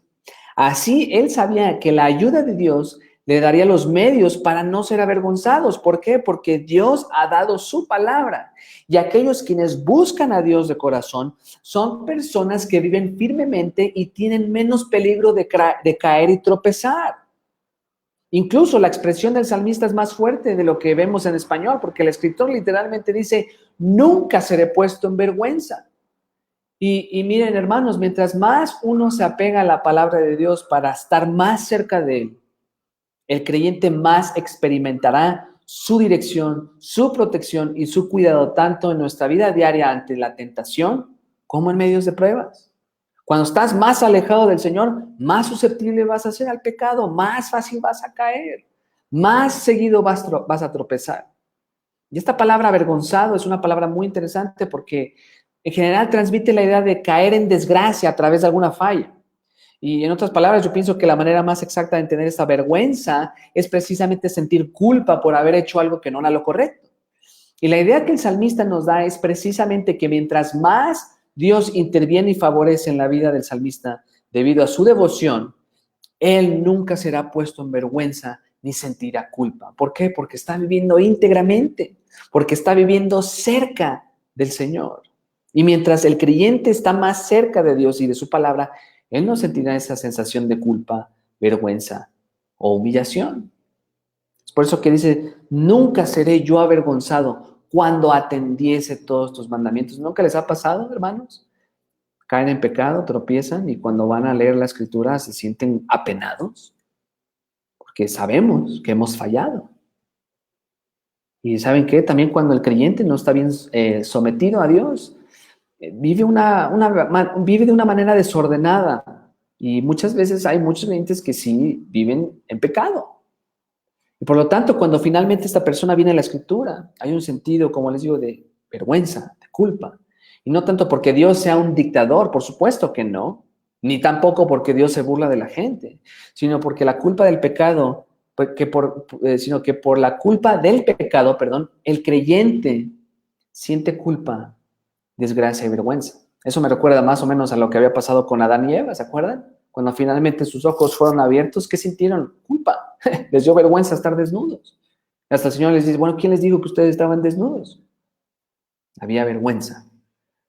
Así, él sabía que la ayuda de Dios le daría los medios para no ser avergonzados. ¿Por qué? Porque Dios ha dado su palabra. Y aquellos quienes buscan a Dios de corazón son personas que viven firmemente y tienen menos peligro de caer y tropezar. Incluso la expresión del salmista es más fuerte de lo que vemos en español, porque el escritor literalmente dice, nunca seré puesto en vergüenza. Y miren, hermanos, mientras más uno se apega a la palabra de Dios para estar más cerca de Él, el creyente más experimentará su dirección, su protección y su cuidado tanto en nuestra vida diaria ante la tentación como en medios de pruebas. Cuando estás más alejado del Señor, más susceptible vas a ser al pecado, más fácil vas a caer, más seguido vas a tropezar. Y esta palabra avergonzado es una palabra muy interesante porque en general transmite la idea de caer en desgracia a través de alguna falla. Y en otras palabras, yo pienso que la manera más exacta de entender esta vergüenza es precisamente sentir culpa por haber hecho algo que no era lo correcto. Y la idea que el salmista nos da es precisamente que mientras más Dios interviene y favorece en la vida del salmista debido a su devoción, él nunca será puesto en vergüenza ni sentirá culpa. ¿Por qué? Porque está viviendo íntegramente, porque está viviendo cerca del Señor. Y mientras el creyente está más cerca de Dios y de su palabra, él no sentirá esa sensación de culpa, vergüenza o humillación. Es por eso que dice, nunca seré yo avergonzado cuando atendiese todos tus mandamientos. ¿Nunca les ha pasado, hermanos? Caen en pecado, tropiezan y cuando van a leer la escritura se sienten apenados porque sabemos que hemos fallado. Y ¿saben qué? También cuando el creyente no está bien sometido a Dios, vive de una manera desordenada. Y muchas veces hay muchos creyentes que sí viven en pecado. Y por lo tanto, cuando finalmente esta persona viene a la escritura, hay un sentido, como les digo, de vergüenza, de culpa. Y no tanto porque Dios sea un dictador, por supuesto que no, ni tampoco porque Dios se burla de la gente, sino porque la culpa del pecado, sino que por la culpa del pecado, perdón, el creyente siente culpa, desgracia y vergüenza. Eso me recuerda más o menos a lo que había pasado con Adán y Eva, ¿se acuerdan? Cuando finalmente sus ojos fueron abiertos, ¿qué sintieron? Culpa. Les dio vergüenza estar desnudos. Hasta el Señor les dice, bueno, ¿quién les dijo que ustedes estaban desnudos? Había vergüenza.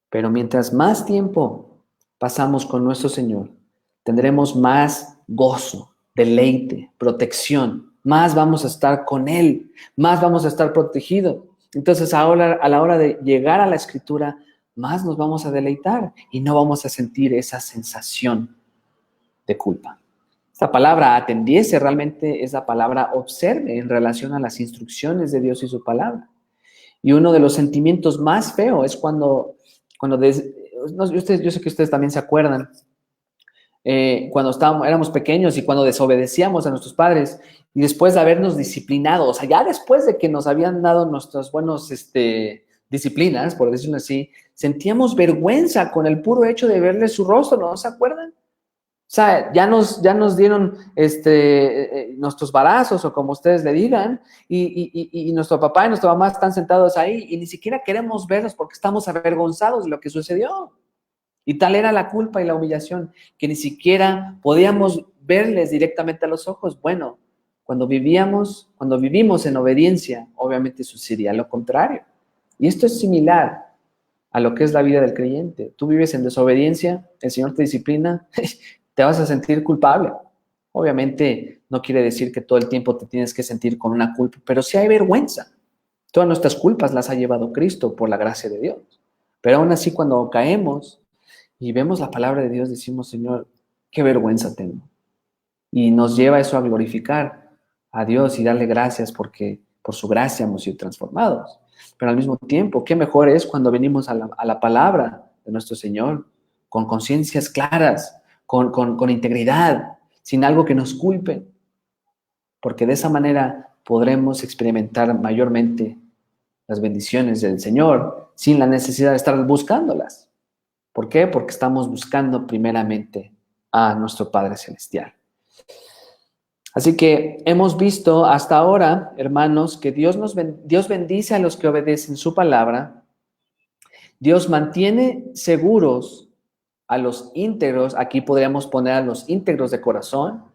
Pero mientras más tiempo pasamos con nuestro Señor, tendremos más gozo, deleite, protección. Más vamos a estar con Él, más vamos a estar protegidos. Entonces ahora, a la hora de llegar a la Escritura, más nos vamos a deleitar y no vamos a sentir esa sensación de culpa. Esta palabra atendiese realmente es la palabra observe en relación a las instrucciones de Dios y su palabra. Y uno de los sentimientos más feos es cuando yo sé que ustedes también se acuerdan, cuando éramos pequeños y cuando desobedecíamos a nuestros padres y después de habernos disciplinado, o sea, ya después de que nos habían dado nuestras buenas disciplinas, por decirlo así, sentíamos vergüenza con el puro hecho de verle su rostro, ¿no se acuerdan? O sea, ya nos dieron nuestros varazos o como ustedes le digan y nuestro papá y nuestra mamá están sentados ahí y ni siquiera queremos verlos porque estamos avergonzados de lo que sucedió. Y tal era la culpa y la humillación que ni siquiera podíamos verles directamente a los ojos. Bueno, cuando vivimos en obediencia, obviamente sucedía lo contrario. Y esto es similar a lo que es la vida del creyente. Tú vives en desobediencia, el Señor te disciplina, te vas a sentir culpable. Obviamente no quiere decir que todo el tiempo te tienes que sentir con una culpa, pero sí hay vergüenza. Todas nuestras culpas las ha llevado Cristo por la gracia de Dios. Pero aún así cuando caemos y vemos la palabra de Dios, decimos, Señor, qué vergüenza tengo. Y nos lleva eso a glorificar a Dios y darle gracias porque por su gracia hemos sido transformados. Pero al mismo tiempo, qué mejor es cuando venimos a la palabra de nuestro Señor con conciencias claras, con integridad, sin algo que nos culpe. Porque de esa manera podremos experimentar mayormente las bendiciones del Señor sin la necesidad de estar buscándolas. ¿Por qué? Porque estamos buscando primeramente a nuestro Padre Celestial. Así que hemos visto hasta ahora, hermanos, que Dios bendice a los que obedecen su palabra. Dios mantiene seguros a los íntegros. Aquí podríamos poner a los íntegros de corazón.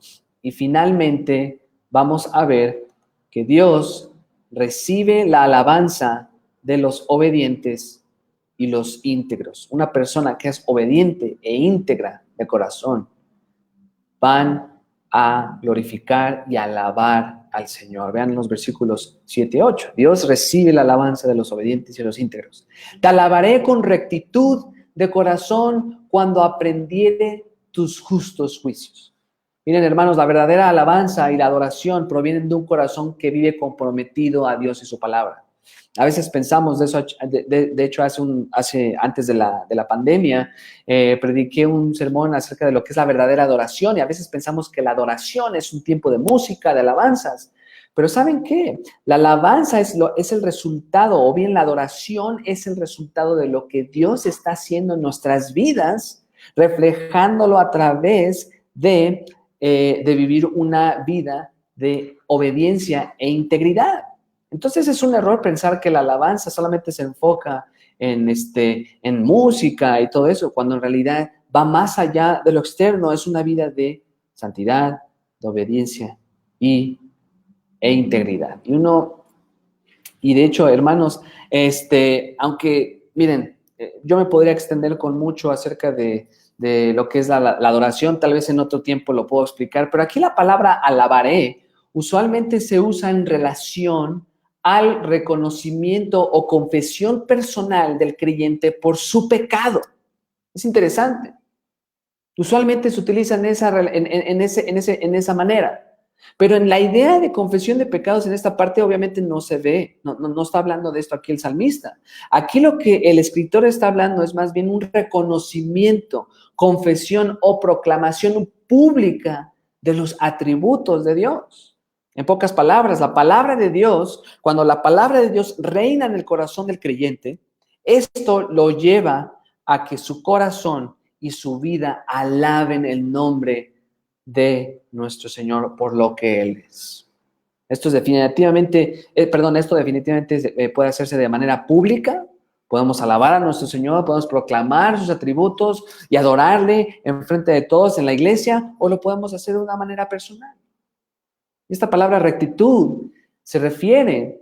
Y finalmente vamos a ver que Dios recibe la alabanza de los obedientes y los íntegros. Una persona que es obediente e íntegra de corazón van a glorificar y alabar al Señor. Vean los versículos 7 y 8. Dios recibe la alabanza de los obedientes y los íntegros. Te alabaré con rectitud de corazón cuando aprendiere tus justos juicios. Miren, hermanos, la verdadera alabanza y la adoración provienen de un corazón que vive comprometido a Dios y su palabra. A veces pensamos de eso, de hecho, antes de la pandemia, prediqué un sermón acerca de lo que es la verdadera adoración, y a veces pensamos que la adoración es un tiempo de música, de alabanzas. Pero ¿saben qué? La alabanza es el resultado, o bien la adoración es el resultado de lo que Dios está haciendo en nuestras vidas, reflejándolo a través de vivir una vida de obediencia e integridad. Entonces es un error pensar que la alabanza solamente se enfoca en música y todo eso, cuando en realidad va más allá de lo externo. Es una vida de santidad, de obediencia e integridad. Y de hecho, hermanos, aunque, miren, yo me podría extender con mucho acerca de lo que es la adoración, tal vez en otro tiempo lo puedo explicar, pero aquí la palabra alabaré usualmente se usa en relación al reconocimiento o confesión personal del creyente por su pecado. Es interesante. Usualmente se utiliza en esa manera. Pero en la idea de confesión de pecados en esta parte obviamente no se ve, no está hablando de esto aquí el salmista. Aquí lo que el escritor está hablando es más bien un reconocimiento, confesión o proclamación pública de los atributos de Dios. En pocas palabras, la palabra de Dios, cuando la palabra de Dios reina en el corazón del creyente, esto lo lleva a que su corazón y su vida alaben el nombre de nuestro Señor por lo que Él es. Esto definitivamente puede hacerse de manera pública. Podemos alabar a nuestro Señor, podemos proclamar sus atributos y adorarle en frente de todos en la iglesia, o lo podemos hacer de una manera personal. Esta palabra rectitud se refiere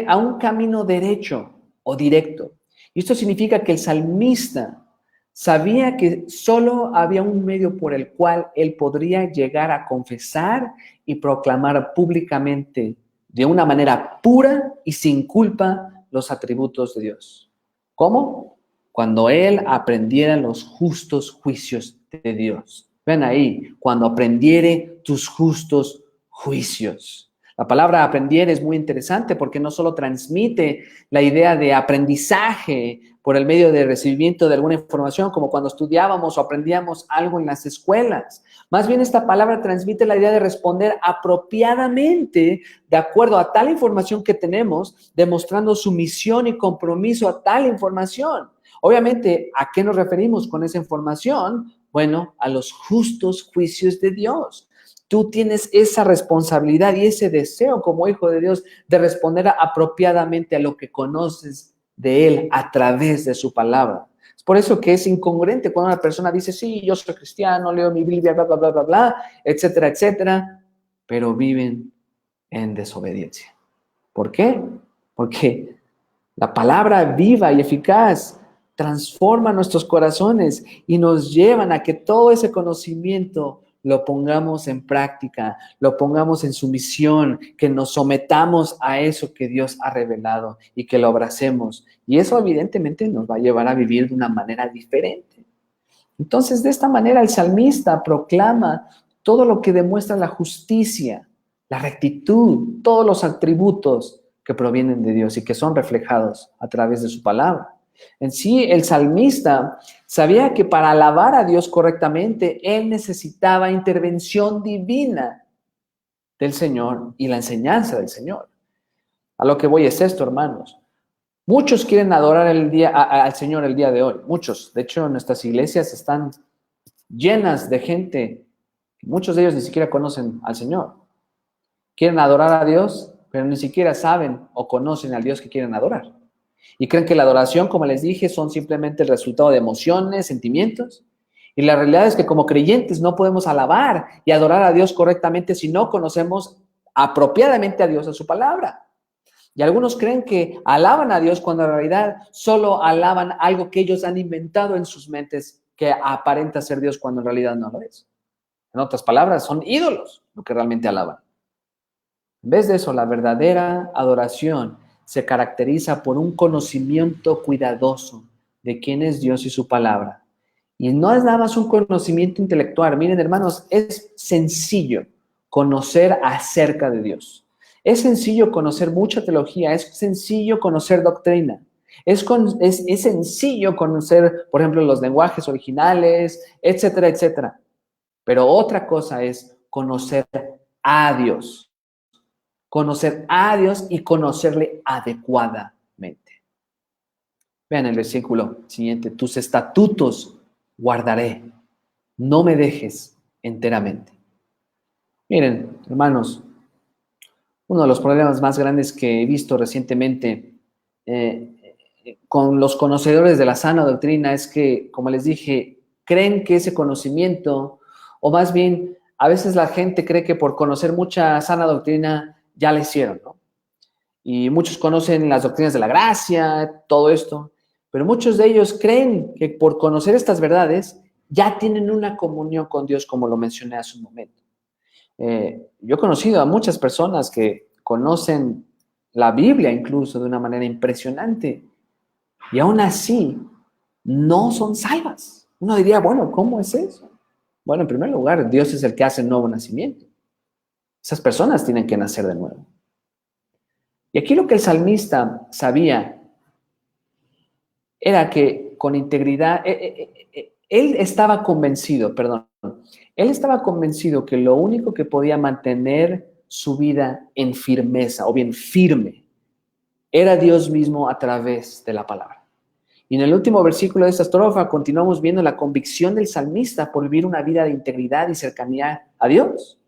a un camino derecho o directo. Y esto significa que el salmista sabía que solo había un medio por el cual él podría llegar a confesar y proclamar públicamente de una manera pura y sin culpa los atributos de Dios. ¿Cómo? Cuando él aprendiera los justos juicios de Dios. Ven ahí, cuando aprendiere tus justos juicios. La palabra aprender es muy interesante porque no solo transmite la idea de aprendizaje por el medio de recibimiento de alguna información, como cuando estudiábamos o aprendíamos algo en las escuelas. Más bien esta palabra transmite la idea de responder apropiadamente de acuerdo a tal información que tenemos, demostrando sumisión y compromiso a tal información. Obviamente, ¿a qué nos referimos con esa información? Bueno, a los justos juicios de Dios. Tú tienes esa responsabilidad y ese deseo como hijo de Dios de responder apropiadamente a lo que conoces de Él a través de su palabra. Es por eso que es incongruente cuando una persona dice, sí, yo soy cristiano, leo mi Biblia, bla, bla, bla, bla, bla, etcétera, etcétera, pero viven en desobediencia. ¿Por qué? Porque la palabra viva y eficaz transforma nuestros corazones y nos llevan a que todo ese conocimiento lo pongamos en práctica, lo pongamos en sumisión, que nos sometamos a eso que Dios ha revelado y que lo abracemos. Y eso evidentemente nos va a llevar a vivir de una manera diferente. Entonces, de esta manera el salmista proclama todo lo que demuestra la justicia, la rectitud, todos los atributos que provienen de Dios y que son reflejados a través de su palabra. En sí, el salmista sabía que para alabar a Dios correctamente, él necesitaba intervención divina del Señor y la enseñanza del Señor. A lo que voy es esto, hermanos. Muchos quieren adorar al Señor el día de hoy. Muchos. De hecho, nuestras iglesias están llenas de gente. Muchos de ellos ni siquiera conocen al Señor. Quieren adorar a Dios, pero ni siquiera saben o conocen al Dios que quieren adorar. Y creen que la adoración, como les dije, son simplemente el resultado de emociones, sentimientos. Y la realidad es que como creyentes no podemos alabar y adorar a Dios correctamente si no conocemos apropiadamente a Dios en su palabra. Y algunos creen que alaban a Dios cuando en realidad solo alaban algo que ellos han inventado en sus mentes que aparenta ser Dios cuando en realidad no lo es. En otras palabras, son ídolos lo que realmente alaban. En vez de eso, la verdadera adoración se caracteriza por un conocimiento cuidadoso de quién es Dios y su palabra. Y no es nada más un conocimiento intelectual. Miren, hermanos, es sencillo conocer acerca de Dios. Es sencillo conocer mucha teología, es sencillo conocer doctrina. Es sencillo conocer, por ejemplo, los lenguajes originales, etcétera, etcétera. Pero otra cosa es conocer a Dios. Conocer a Dios y conocerle adecuadamente. Vean el versículo siguiente. Tus estatutos guardaré. No me dejes enteramente. Miren, hermanos, uno de los problemas más grandes que he visto recientemente con los conocedores de la sana doctrina es que, como les dije, creen que ese conocimiento, o más bien, a veces la gente cree que por conocer mucha sana doctrina ya la hicieron, ¿no? Y muchos conocen las doctrinas de la gracia, todo esto, pero muchos de ellos creen que por conocer estas verdades ya tienen una comunión con Dios, como lo mencioné hace un momento. Yo he conocido a muchas personas que conocen la Biblia incluso de una manera impresionante y aún así no son salvas. Uno diría, bueno, ¿cómo es eso? Bueno, en primer lugar, Dios es el que hace el nuevo nacimiento. Esas personas tienen que nacer de nuevo. Y aquí lo que el salmista sabía era que con integridad, él estaba convencido que lo único que podía mantener su vida en firmeza o bien firme era Dios mismo a través de la palabra. Y en el último versículo de esta estrofa continuamos viendo la convicción del salmista por vivir una vida de integridad y cercanía a Dios.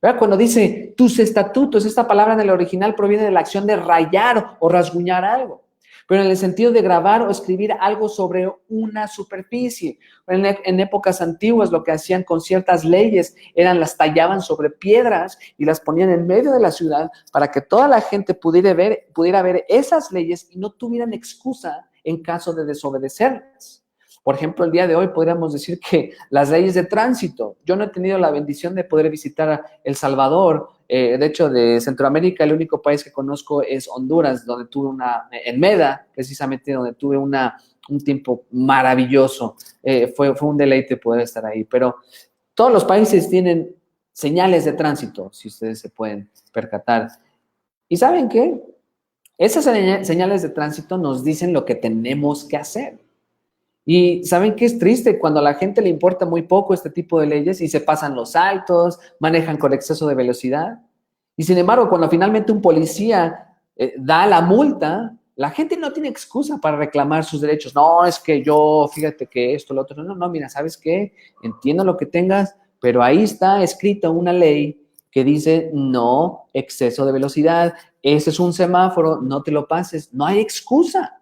¿Verdad? Cuando dice tus estatutos, esta palabra en el original proviene de la acción de rayar o rasguñar algo, pero en el sentido de grabar o escribir algo sobre una superficie. En épocas antiguas lo que hacían con ciertas leyes las tallaban sobre piedras y las ponían en medio de la ciudad para que toda la gente pudiera ver esas leyes y no tuvieran excusa en caso de desobedecerlas. Por ejemplo, el día de hoy podríamos decir que las leyes de tránsito. Yo no he tenido la bendición de poder visitar El Salvador. De hecho, de Centroamérica, el único país que conozco es Honduras, donde tuve en Meda, precisamente, donde tuve un tiempo maravilloso. Fue un deleite poder estar ahí. Pero todos los países tienen señales de tránsito, si ustedes se pueden percatar. ¿Y saben qué? Esas señales de tránsito nos dicen lo que tenemos que hacer. Y ¿saben qué es triste? Cuando a la gente le importa muy poco este tipo de leyes y se pasan los altos, manejan con exceso de velocidad. Y sin embargo, cuando finalmente un policía da la multa, la gente no tiene excusa para reclamar sus derechos. No, es que fíjate que esto, lo otro. No, mira, ¿sabes qué? Entiendo lo que tengas, pero ahí está escrita una ley que dice no exceso de velocidad. Ese es un semáforo, no te lo pases. No hay excusa.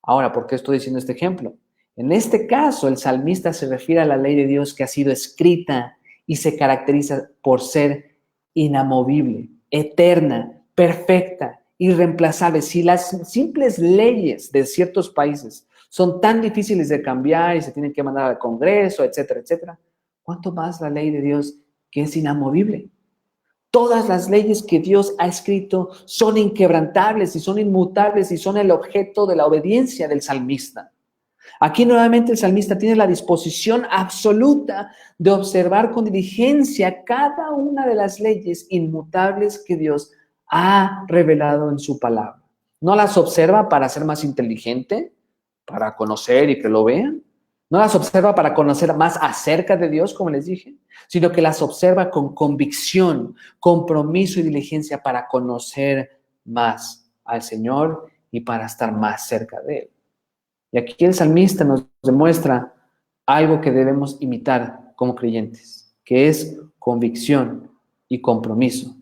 Ahora, ¿por qué estoy diciendo este ejemplo? En este caso, el salmista se refiere a la ley de Dios que ha sido escrita y se caracteriza por ser inamovible, eterna, perfecta, irreemplazable. Si las simples leyes de ciertos países son tan difíciles de cambiar y se tienen que mandar al Congreso, etcétera, etcétera, ¿cuánto más la ley de Dios que es inamovible? Todas las leyes que Dios ha escrito son inquebrantables y son inmutables y son el objeto de la obediencia del salmista. Aquí nuevamente el salmista tiene la disposición absoluta de observar con diligencia cada una de las leyes inmutables que Dios ha revelado en su palabra. No las observa para ser más inteligente, para conocer y que lo vean. No las observa para conocer más acerca de Dios, como les dije, sino que las observa con convicción, compromiso y diligencia para conocer más al Señor y para estar más cerca de Él. Y aquí el salmista nos demuestra algo que debemos imitar como creyentes, que es convicción y compromiso.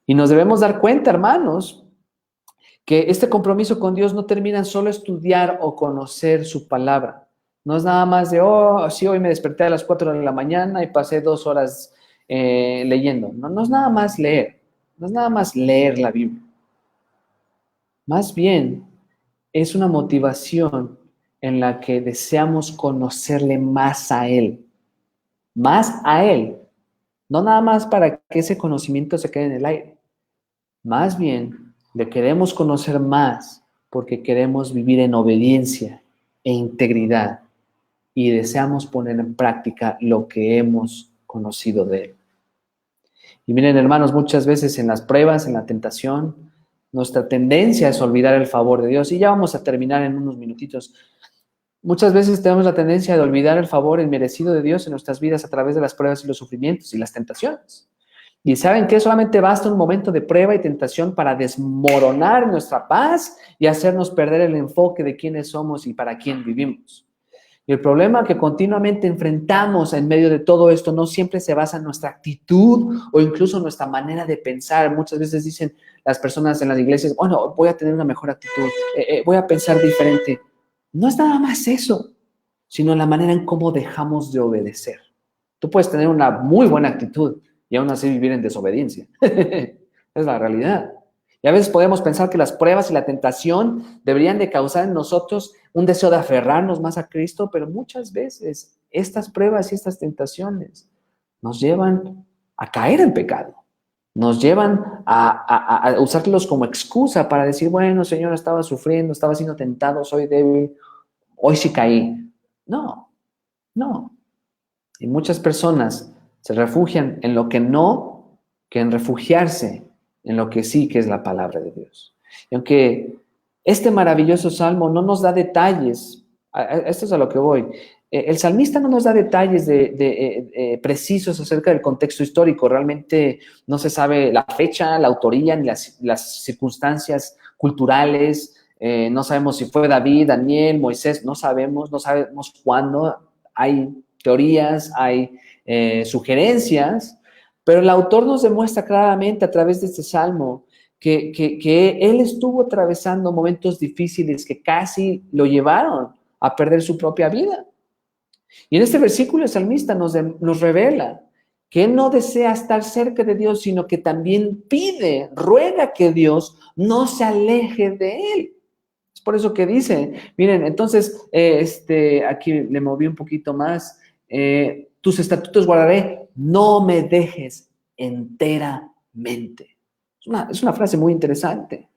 Y nos debemos dar cuenta, hermanos, que este compromiso con Dios no termina en solo estudiar o conocer su palabra. No es nada más de, oh, sí, hoy me desperté a las 4 de la mañana y pasé 2 horas leyendo. No, no es nada más leer, no es nada más leer la Biblia. Más bien, es una motivación en la que deseamos conocerle más a Él. Más a Él. No nada más para que ese conocimiento se quede en el aire. Más bien, le queremos conocer más porque queremos vivir en obediencia e integridad y deseamos poner en práctica lo que hemos conocido de Él. Y miren, hermanos, muchas veces en las pruebas, en la tentación, nuestra tendencia es olvidar el favor de Dios. Y ya vamos a terminar en unos minutitos. Muchas veces tenemos la tendencia de olvidar el favor inmerecido de Dios en nuestras vidas a través de las pruebas y los sufrimientos y las tentaciones. Y ¿saben qué? Solamente basta un momento de prueba y tentación para desmoronar nuestra paz y hacernos perder el enfoque de quiénes somos y para quién vivimos. Y el problema que continuamente enfrentamos en medio de todo esto no siempre se basa en nuestra actitud o incluso nuestra manera de pensar. Muchas veces dicen las personas en las iglesias, bueno, voy a tener una mejor actitud, voy a pensar diferente. No es nada más eso, sino la manera en cómo dejamos de obedecer. Tú puedes tener una muy buena actitud y aún así vivir en desobediencia. Es la realidad. Y a veces podemos pensar que las pruebas y la tentación deberían de causar en nosotros un deseo de aferrarnos más a Cristo, pero muchas veces estas pruebas y estas tentaciones nos llevan a caer en pecado. Nos llevan a usarlos como excusa para decir, bueno, Señor, estaba sufriendo, estaba siendo tentado, soy débil, hoy sí caí. No, no. Y muchas personas se refugian en lo que no, que en refugiarse en lo que sí, que es la palabra de Dios. Y aunque este maravilloso salmo no nos da detalles, esto es a lo que voy, el salmista no nos da detalles precisos acerca del contexto histórico, realmente no se sabe la fecha, la autoría, ni las circunstancias culturales, no sabemos si fue David, Daniel, Moisés, no sabemos cuándo, hay teorías, hay sugerencias, pero el autor nos demuestra claramente a través de este salmo que él estuvo atravesando momentos difíciles que casi lo llevaron a perder su propia vida. Y en este versículo el salmista nos revela que él no desea estar cerca de Dios, sino que también pide, ruega que Dios no se aleje de él. Es por eso que dice, miren, entonces, aquí le moví un poquito más, tus estatutos guardaré, no me dejes enteramente. Es una frase muy interesante.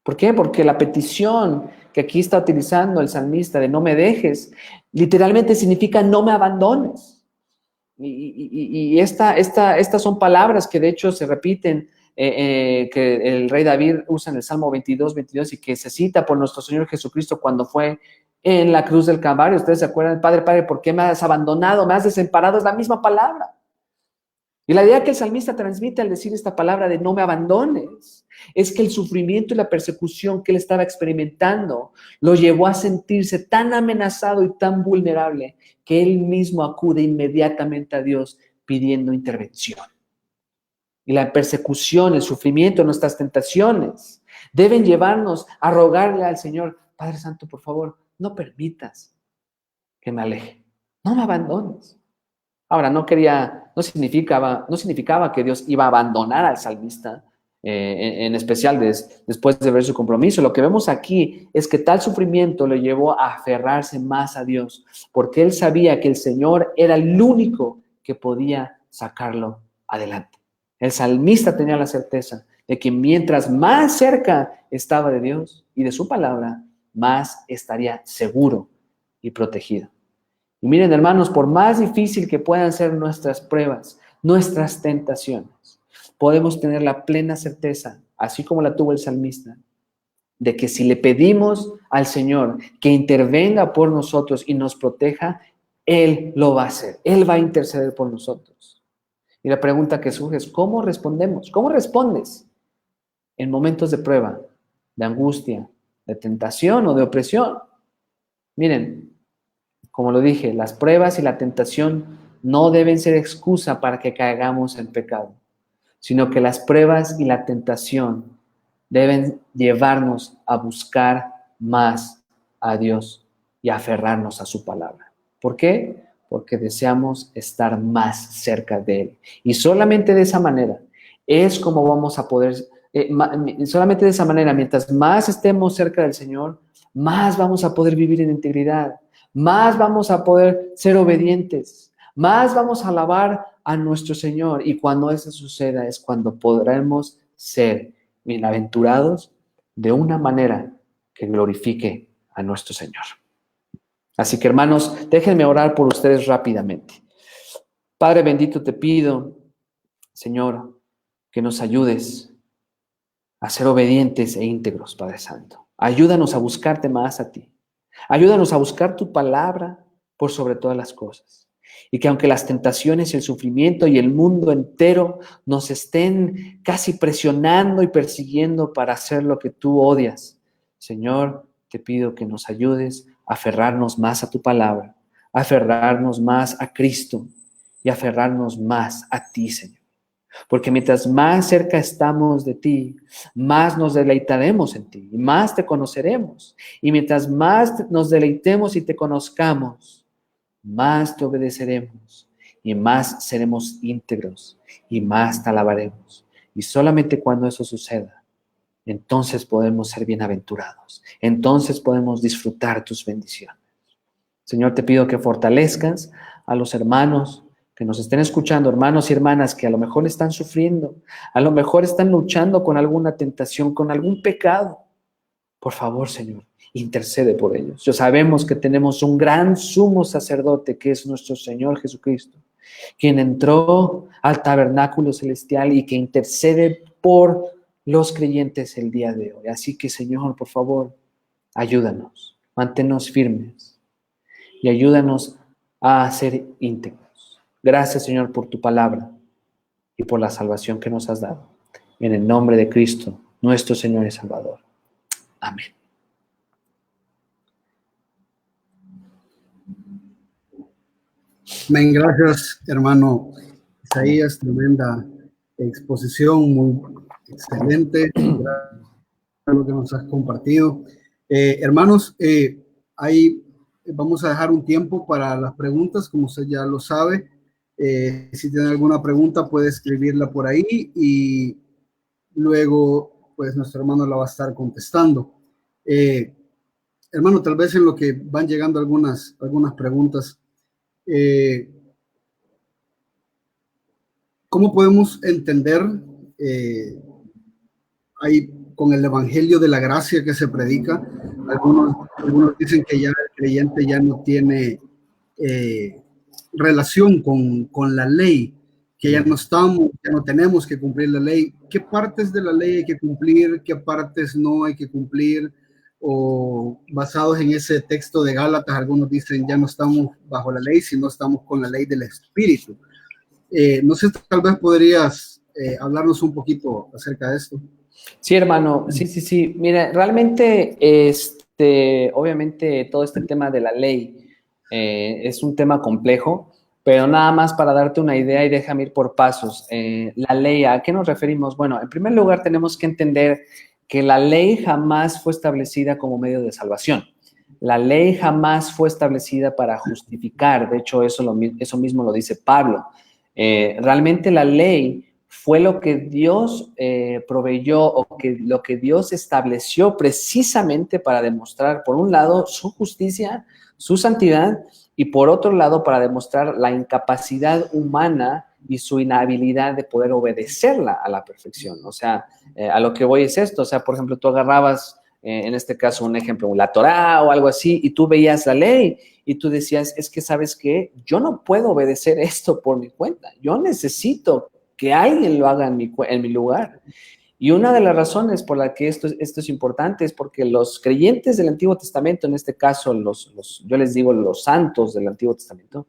¿Por qué? Porque la petición que aquí está utilizando el salmista de no me dejes, literalmente significa no me abandones. Y estas son palabras que de hecho se repiten, que el rey David usa en el Salmo 22 y que se cita por nuestro Señor Jesucristo cuando fue en la cruz del Calvario. Ustedes se acuerdan, Padre, ¿por qué me has abandonado? Me has desamparado. Es la misma palabra. Y la idea que el salmista transmite al decir esta palabra de no me abandones es que el sufrimiento y la persecución que él estaba experimentando lo llevó a sentirse tan amenazado y tan vulnerable que él mismo acude inmediatamente a Dios pidiendo intervención. Y la persecución, el sufrimiento, nuestras tentaciones deben llevarnos a rogarle al Señor, Padre Santo, por favor, no permitas que me aleje, no me abandones. Ahora, no significaba que Dios iba a abandonar al salmista, en especial después de ver su compromiso. Lo que vemos aquí es que tal sufrimiento le llevó a aferrarse más a Dios, porque él sabía que el Señor era el único que podía sacarlo adelante. El salmista tenía la certeza de que mientras más cerca estaba de Dios y de su palabra, más estaría seguro y protegido. Y miren, hermanos, por más difícil que puedan ser nuestras pruebas, nuestras tentaciones, podemos tener la plena certeza, así como la tuvo el salmista, de que si le pedimos al Señor que intervenga por nosotros y nos proteja, Él lo va a hacer. Él va a interceder por nosotros. Y la pregunta que surge es, ¿cómo respondemos? ¿Cómo respondes en momentos de prueba, de angustia, de tentación o de opresión. Miren, como lo dije, las pruebas y la tentación no deben ser excusa para que caigamos en pecado, sino que las pruebas y la tentación deben llevarnos a buscar más a Dios y a aferrarnos a su palabra. ¿Por qué? Porque deseamos estar más cerca de Él. Y solamente de esa manera es como vamos a poder, solamente de esa manera, mientras más estemos cerca del Señor, más vamos a poder vivir en integridad, más vamos a poder ser obedientes, más vamos a alabar a nuestro Señor. Y cuando eso suceda es cuando podremos ser bienaventurados de una manera que glorifique a nuestro Señor. Así que, hermanos, déjenme orar por ustedes rápidamente. Padre bendito, te pido, Señor, que nos ayudes a ser obedientes e íntegros, Padre Santo. Ayúdanos a buscarte más a ti. Ayúdanos a buscar tu palabra por sobre todas las cosas. Y que aunque las tentaciones y el sufrimiento y el mundo entero nos estén casi presionando y persiguiendo para hacer lo que tú odias, Señor, te pido que nos ayudes a aferrarnos más a tu palabra, a aferrarnos más a Cristo y a aferrarnos más a ti, Señor. Porque mientras más cerca estamos de ti, más nos deleitaremos en ti y más te conoceremos. Y mientras más nos deleitemos y te conozcamos, más te obedeceremos y más seremos íntegros y más te alabaremos. Y solamente cuando eso suceda, entonces podemos ser bienaventurados. Entonces podemos disfrutar tus bendiciones. Señor, te pido que fortalezcas a los hermanos que nos estén escuchando, hermanos y hermanas que a lo mejor están sufriendo, a lo mejor están luchando con alguna tentación, con algún pecado. Por favor, Señor, intercede por ellos. Yo sabemos que tenemos un gran sumo sacerdote que es nuestro Señor Jesucristo, quien entró al tabernáculo celestial y que intercede por los creyentes el día de hoy. Así que, Señor, por favor, ayúdanos, manténnos firmes y ayúdanos a ser íntegros. Gracias, Señor, por tu palabra y por la salvación que nos has dado. En el nombre de Cristo, nuestro Señor y Salvador. Amén. Amén. Gracias, hermano Isaías. Tremenda exposición, muy excelente. Gracias por lo que nos has compartido. Hermanos, ahí vamos a dejar un tiempo para las preguntas, como usted ya lo sabe. Si tiene alguna pregunta, puede escribirla por ahí y luego, pues, nuestro hermano la va a estar contestando. Hermano, tal vez en lo que van llegando algunas preguntas, ¿cómo podemos entender ahí con el evangelio de la gracia que se predica? Algunos dicen que ya el creyente ya no tiene relación con la ley, que ya no tenemos que cumplir la ley. ¿Qué partes de la ley hay que cumplir? ¿Qué partes no hay que cumplir? O basados en ese texto de Gálatas, algunos dicen ya no estamos bajo la ley, sino estamos con la ley del Espíritu. No sé, tal vez podrías hablarnos un poquito acerca de esto. Sí, hermano, sí. Mira, realmente, obviamente todo este tema de la ley es un tema complejo, pero nada más para darte una idea y déjame ir por pasos. La ley, ¿a qué nos referimos? Bueno, en primer lugar tenemos que entender que la ley jamás fue establecida como medio de salvación. La ley jamás fue establecida para justificar. De hecho, eso mismo lo dice Pablo. Realmente la ley fue lo que Dios proveyó o lo que Dios estableció precisamente para demostrar, por un lado, su justicia, su santidad, y por otro lado, para demostrar la incapacidad humana y su inhabilidad de poder obedecerla a la perfección. O sea, a lo que voy es esto. O sea, por ejemplo, tú agarrabas, en este caso, un ejemplo, la Torá o algo así, y tú veías la ley y tú decías, es que, ¿sabes qué? Yo no puedo obedecer esto por mi cuenta. Yo necesito que alguien lo haga en mi lugar. Y una de las razones por la que esto es importante es porque los creyentes del Antiguo Testamento, en este caso, yo les digo los santos del Antiguo Testamento,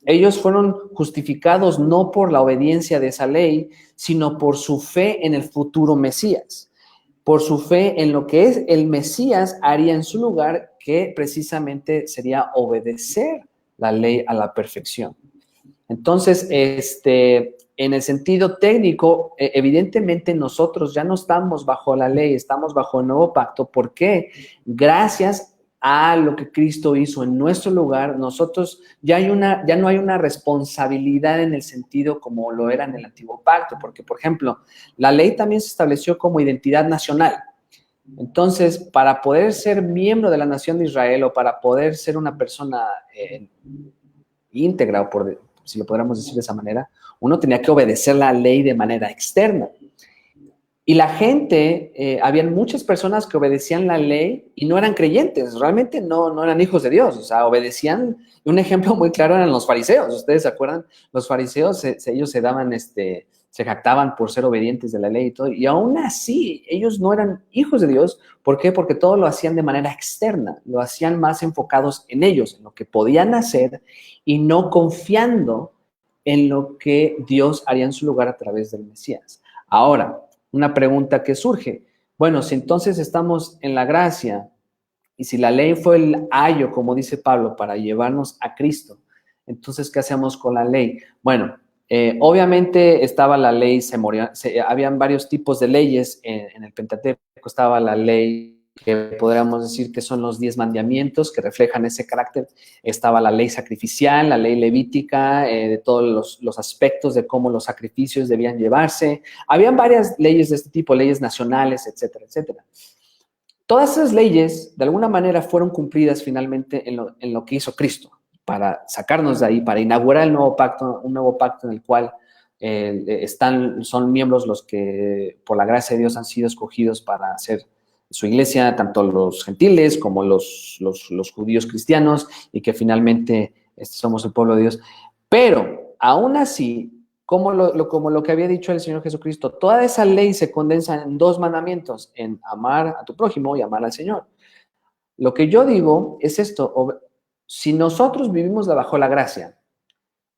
ellos fueron justificados no por la obediencia de esa ley, sino por su fe en el futuro Mesías. por su fe en lo que es el Mesías haría en su lugar, que precisamente sería obedecer la ley a la perfección. Entonces, en el sentido técnico, evidentemente nosotros ya no estamos bajo la ley, estamos bajo el nuevo pacto. ¿Por qué? Gracias a lo que Cristo hizo en nuestro lugar, nosotros ya no hay una responsabilidad en el sentido como lo era en el antiguo pacto, porque, por ejemplo, la ley también se estableció como identidad nacional. Entonces, para poder ser miembro de la nación de Israel o para poder ser una persona íntegra, o si lo podríamos decir de esa manera, uno tenía que obedecer la ley de manera externa. Y la gente, habían muchas personas que obedecían la ley y no eran creyentes, realmente no eran hijos de Dios, o sea, obedecían. Un ejemplo muy claro eran los fariseos. ¿Ustedes se acuerdan? Los fariseos, ellos se daban, se jactaban por ser obedientes de la ley y todo, y aún así ellos no eran hijos de Dios. ¿Por qué? Porque todo lo hacían de manera externa, lo hacían más enfocados en ellos, en lo que podían hacer y no confiando en lo que Dios haría en su lugar a través del Mesías. Ahora, una pregunta que surge, bueno, si entonces estamos en la gracia y si la ley fue el ayo, como dice Pablo, para llevarnos a Cristo, entonces, ¿qué hacemos con la ley? Bueno, obviamente estaba la ley, habían varios tipos de leyes en el Pentateuco. Estaba la ley que podríamos decir que son los 10 mandamientos que reflejan ese carácter. Estaba la ley sacrificial, la ley levítica, de todos los aspectos de cómo los sacrificios debían llevarse. Habían varias leyes de este tipo, leyes nacionales, etcétera, etcétera. Todas esas leyes, de alguna manera, fueron cumplidas finalmente en lo que hizo Cristo, para sacarnos de ahí, para inaugurar el nuevo pacto, un nuevo pacto en el cual son miembros los que, por la gracia de Dios, han sido escogidos para hacer su iglesia, tanto los gentiles como los judíos cristianos, y que finalmente somos el pueblo de Dios. Pero, aún así, como lo que había dicho el Señor Jesucristo, toda esa ley se condensa en 2 mandamientos, en amar a tu prójimo y amar al Señor. Lo que yo digo es esto: si nosotros vivimos bajo la gracia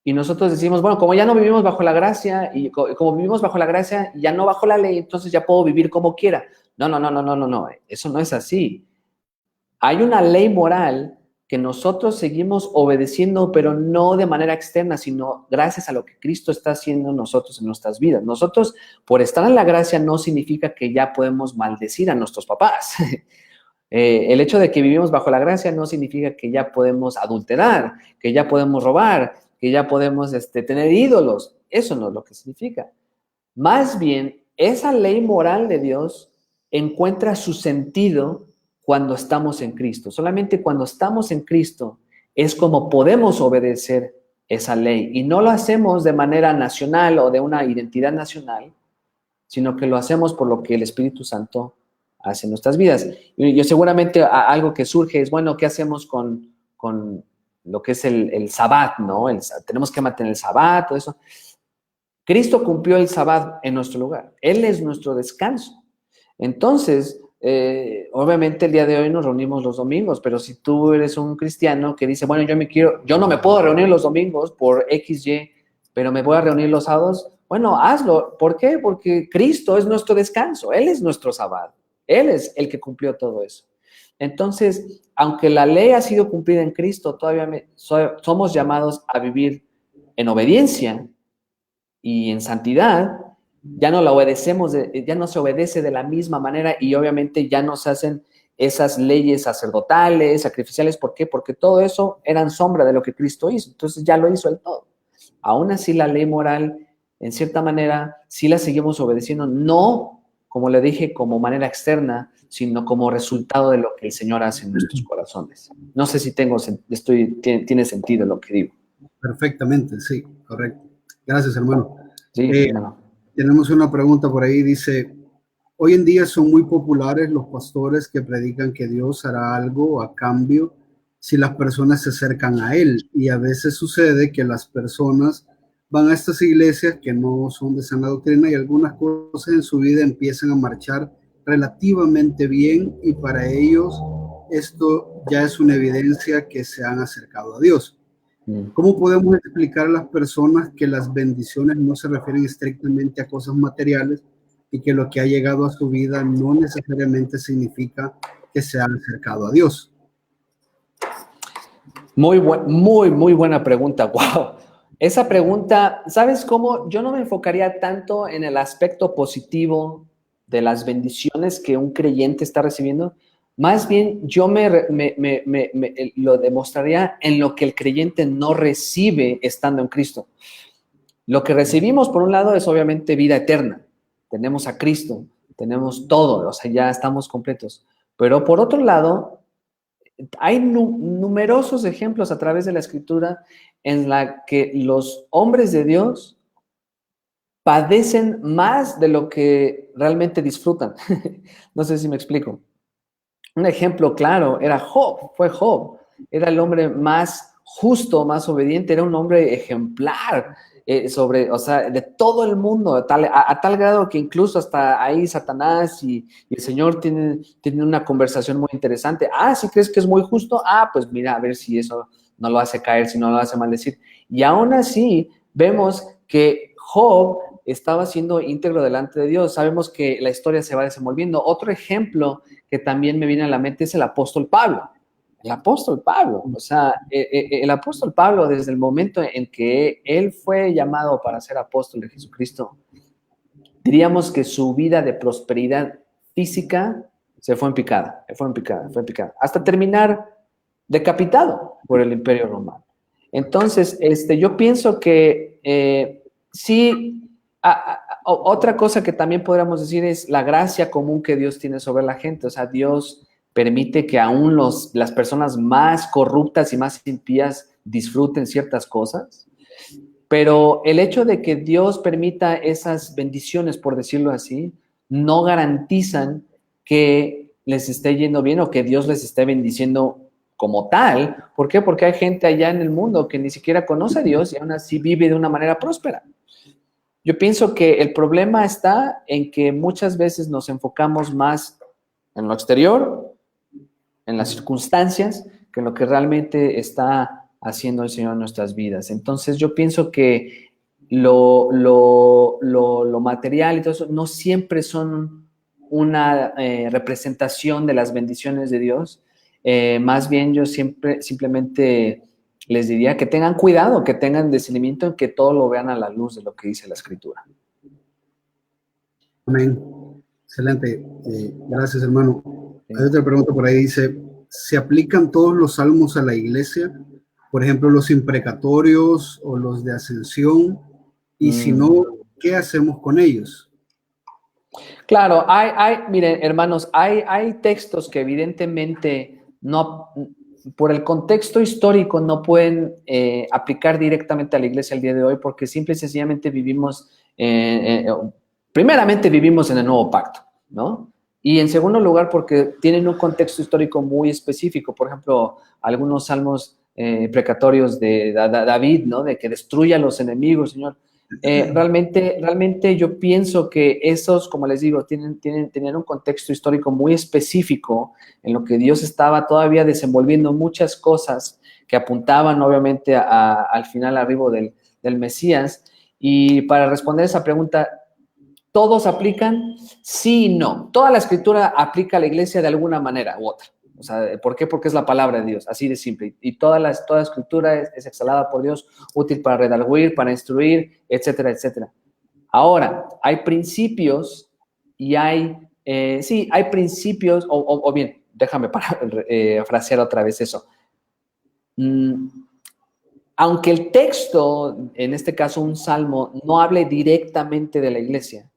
y nosotros decimos, bueno, como ya no vivimos bajo la gracia y como vivimos bajo la gracia, ya no bajo la ley, entonces ya puedo vivir como quiera. No, eso no es así. Hay una ley moral que nosotros seguimos obedeciendo, pero no de manera externa, sino gracias a lo que Cristo está haciendo nosotros en nuestras vidas. Nosotros, por estar en la gracia, no significa que ya podemos maldecir a nuestros papás. El hecho de que vivimos bajo la gracia no significa que ya podemos adulterar, que ya podemos robar, que ya podemos tener ídolos. Eso no es lo que significa. Más bien, esa ley moral de Dios encuentra su sentido cuando estamos en Cristo. Solamente cuando estamos en Cristo es como podemos obedecer esa ley. Y no lo hacemos de manera nacional o de una identidad nacional, sino que lo hacemos por lo que el Espíritu Santo hace en nuestras vidas. Y yo seguramente algo que surge es, bueno, ¿qué hacemos con lo que es el Sabbat, ¿no? Tenemos que mantener el Sabbat, todo eso. Cristo cumplió el Sabbat en nuestro lugar. Él es nuestro descanso. Entonces, obviamente el día de hoy nos reunimos los domingos, pero si tú eres un cristiano que dice, bueno, yo no me puedo reunir los domingos por XY, pero me voy a reunir los sábados, bueno, hazlo. ¿Por qué? Porque Cristo es nuestro descanso. Él es nuestro Sabbat. Él es el que cumplió todo eso. Entonces, aunque la ley ha sido cumplida en Cristo, todavía somos llamados a vivir en obediencia y en santidad. Ya no la obedecemos, ya no se obedece de la misma manera, y obviamente ya no se hacen esas leyes sacerdotales, sacrificiales. ¿Por qué? Porque todo eso eran sombra de lo que Cristo hizo. Entonces ya lo hizo él todo. Aún así, la ley moral, en cierta manera, sí la seguimos obedeciendo, no, como le dije, como manera externa, sino como resultado de lo que el Señor hace en nuestros corazones. No sé si tiene sentido lo que digo. Perfectamente, sí, correcto. Gracias, hermano. Sí, hermano. Tenemos una pregunta por ahí, dice, hoy en día son muy populares los pastores que predican que Dios hará algo a cambio si las personas se acercan a Él, y a veces sucede que las personas van a estas iglesias que no son de sana doctrina y algunas cosas en su vida empiezan a marchar relativamente bien, y para ellos esto ya es una evidencia que se han acercado a Dios. ¿Cómo podemos explicar a las personas que las bendiciones no se refieren estrictamente a cosas materiales, y que lo que ha llegado a su vida no necesariamente significa que se ha acercado a Dios. Muy buena pregunta. Wow. Esa pregunta, ¿sabes cómo? Yo no me enfocaría tanto en el aspecto positivo de las bendiciones que un creyente está recibiendo. Más bien, yo lo demostraría en lo que el creyente no recibe estando en Cristo. Lo que recibimos, por un lado, es obviamente vida eterna. Tenemos a Cristo, tenemos todo, o sea, ya estamos completos. Pero por otro lado, hay numerosos ejemplos a través de la Escritura en la que los hombres de Dios padecen más de lo que realmente disfrutan. No sé si me explico. Un ejemplo claro era Job, fue Job. Era el hombre más justo, más obediente, era un hombre ejemplar o sea, de todo el mundo, a tal grado que incluso hasta ahí Satanás y el Señor tienen una conversación muy interesante. Ah, ¿sí crees que es muy justo? Ah, pues mira, a ver si eso no lo hace caer, si no lo hace maldecir. Y aún así vemos que Job estaba siendo íntegro delante de Dios. Sabemos que la historia se va desenvolviendo. Otro ejemplo que también me viene a la mente es el apóstol Pablo. El apóstol Pablo, o sea, el apóstol Pablo, desde el momento en que él fue llamado para ser apóstol de Jesucristo, diríamos que su vida de prosperidad física se fue en picada, hasta terminar decapitado por el Imperio Romano. Entonces, yo pienso que sí, otra cosa que también podríamos decir es la gracia común que Dios tiene sobre la gente. O sea, Dios permite que aún las personas más corruptas y más impías disfruten ciertas cosas, pero el hecho de que Dios permita esas bendiciones, por decirlo así, no garantizan que les esté yendo bien o que Dios les esté bendiciendo como tal. ¿Por qué? Porque hay gente allá en el mundo que ni siquiera conoce a Dios y aún así vive de una manera próspera. Yo pienso que el problema está en que muchas veces nos enfocamos más en lo exterior, en las circunstancias, que en lo que realmente está haciendo el Señor en nuestras vidas. Entonces yo pienso que lo material y todo eso no siempre son una representación de las bendiciones de Dios. Más bien yo simplemente les diría que tengan cuidado, que tengan discernimiento en que todo lo vean a la luz de lo que dice la Escritura. Amén. Excelente. Gracias, hermano. Hay otra pregunta por ahí, dice, ¿se aplican todos los salmos a la iglesia? Por ejemplo, los imprecatorios o los de ascensión. Y si no, ¿qué hacemos con ellos? Claro, miren, hermanos, hay textos que evidentemente no, por el contexto histórico no pueden aplicar directamente a la iglesia el día de hoy porque simple y sencillamente primeramente vivimos en el nuevo pacto, ¿no? Y en segundo lugar porque tienen un contexto histórico muy específico, por ejemplo, algunos salmos precatorios de David, ¿no? De que destruya a los enemigos, Señor. Realmente yo pienso que esos, como les digo, tenían un contexto histórico muy específico en lo que Dios estaba todavía desenvolviendo muchas cosas que apuntaban obviamente al final arribo del Mesías. Y para responder esa pregunta, ¿todos aplican? Sí y no. Toda la escritura aplica a la iglesia de alguna manera u otra. O sea, ¿por qué? Porque es la palabra de Dios, así de simple. Y toda escritura es exhalada por Dios, útil para redarguir, para instruir, etcétera, etcétera. Ahora, hay principios y hay principios, o bien, déjame frasear otra vez eso. Aunque el texto, en este caso un salmo, no hable directamente de la iglesia,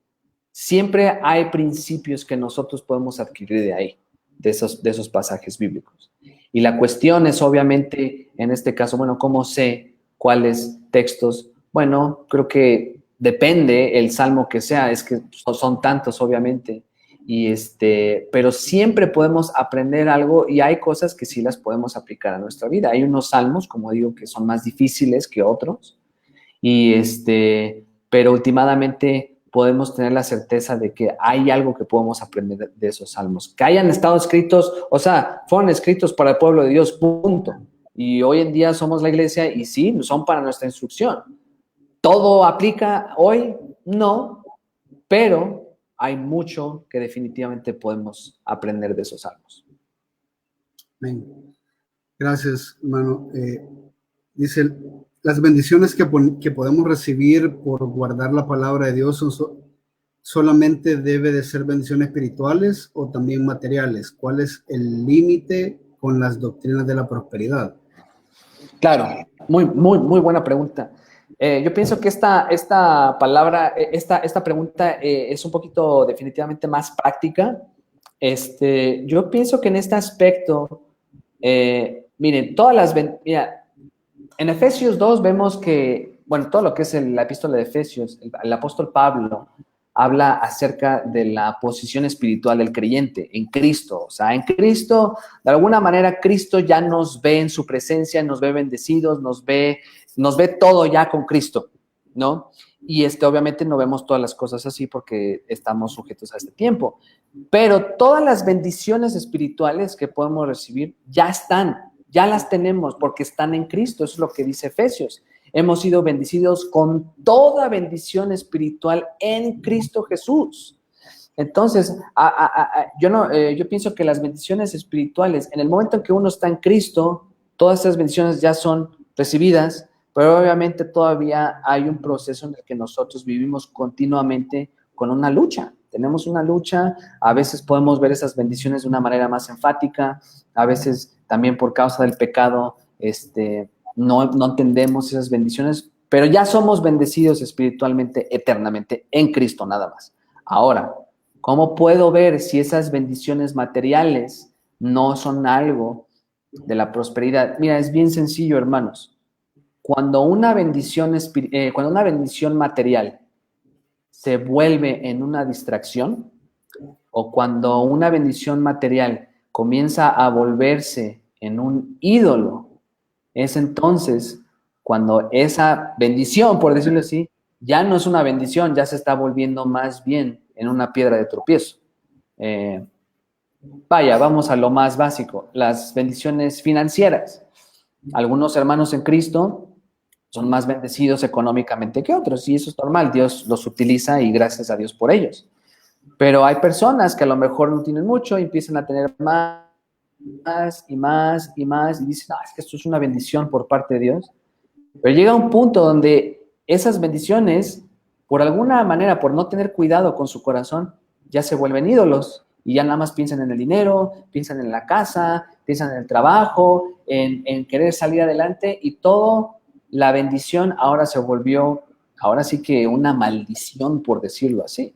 siempre hay principios que nosotros podemos adquirir de ahí, de esos pasajes bíblicos. Y la cuestión es obviamente, en este caso, bueno, ¿cómo sé cuáles textos? Bueno, creo que depende el salmo que sea, es que son tantos obviamente, pero siempre podemos aprender algo y hay cosas que sí las podemos aplicar a nuestra vida. Hay unos salmos, como digo, que son más difíciles que otros, pero últimamente podemos tener la certeza de que hay algo que podemos aprender de esos salmos. Que hayan estado escritos, o sea, fueron escritos para el pueblo de Dios, punto. Y hoy en día somos la iglesia y sí, son para nuestra instrucción. ¿Todo aplica hoy? No, pero hay mucho que definitivamente podemos aprender de esos salmos. Amén. Gracias, hermano. Dice, las bendiciones que podemos recibir por guardar la palabra de Dios solamente debe de ser bendiciones espirituales o también materiales. ¿Cuál es el límite con las doctrinas de la prosperidad? Claro, muy buena pregunta. Yo pienso que esta pregunta es un poquito definitivamente más práctica. Yo pienso que en este aspecto, miren, mira, en Efesios 2 vemos que, bueno, todo lo que es la epístola de Efesios, el apóstol Pablo habla acerca de la posición espiritual del creyente en Cristo. O sea, en Cristo, de alguna manera, Cristo ya nos ve en su presencia, nos ve bendecidos, nos ve todo ya con Cristo, ¿no? Y obviamente no vemos todas las cosas así porque estamos sujetos a este tiempo. Pero todas las bendiciones espirituales que podemos recibir ya están, ya las tenemos porque están en Cristo. Eso es lo que dice Efesios. Hemos sido bendecidos con toda bendición espiritual en Cristo Jesús. Entonces, yo pienso que las bendiciones espirituales, en el momento en que uno está en Cristo, todas esas bendiciones ya son recibidas, pero obviamente todavía hay un proceso en el que nosotros vivimos continuamente con una lucha. Tenemos una lucha, a veces podemos ver esas bendiciones de una manera más enfática, a veces también por causa del pecado, no entendemos esas bendiciones, pero ya somos bendecidos espiritualmente, eternamente, en Cristo nada más. Ahora, ¿cómo puedo ver si esas bendiciones materiales no son algo de la prosperidad? Mira, es bien sencillo, hermanos. Cuando una bendición material se vuelve en una distracción, o cuando una bendición material comienza a volverse en un ídolo, es entonces cuando esa bendición, por decirlo así, ya no es una bendición, ya se está volviendo más bien en una piedra de tropiezo. Vamos a lo más básico, las bendiciones financieras. Algunos hermanos en Cristo son más bendecidos económicamente que otros, y eso es normal, Dios los utiliza y gracias a Dios por ellos. Pero hay personas que a lo mejor no tienen mucho y empiezan a tener más y más y más, y dicen, es que esto es una bendición por parte de Dios. Pero llega un punto donde esas bendiciones, por alguna manera, por no tener cuidado con su corazón, ya se vuelven ídolos y ya nada más piensan en el dinero, piensan en la casa, piensan en el trabajo, en querer salir adelante, y todo, la bendición ahora se volvió, ahora sí que una maldición, por decirlo así.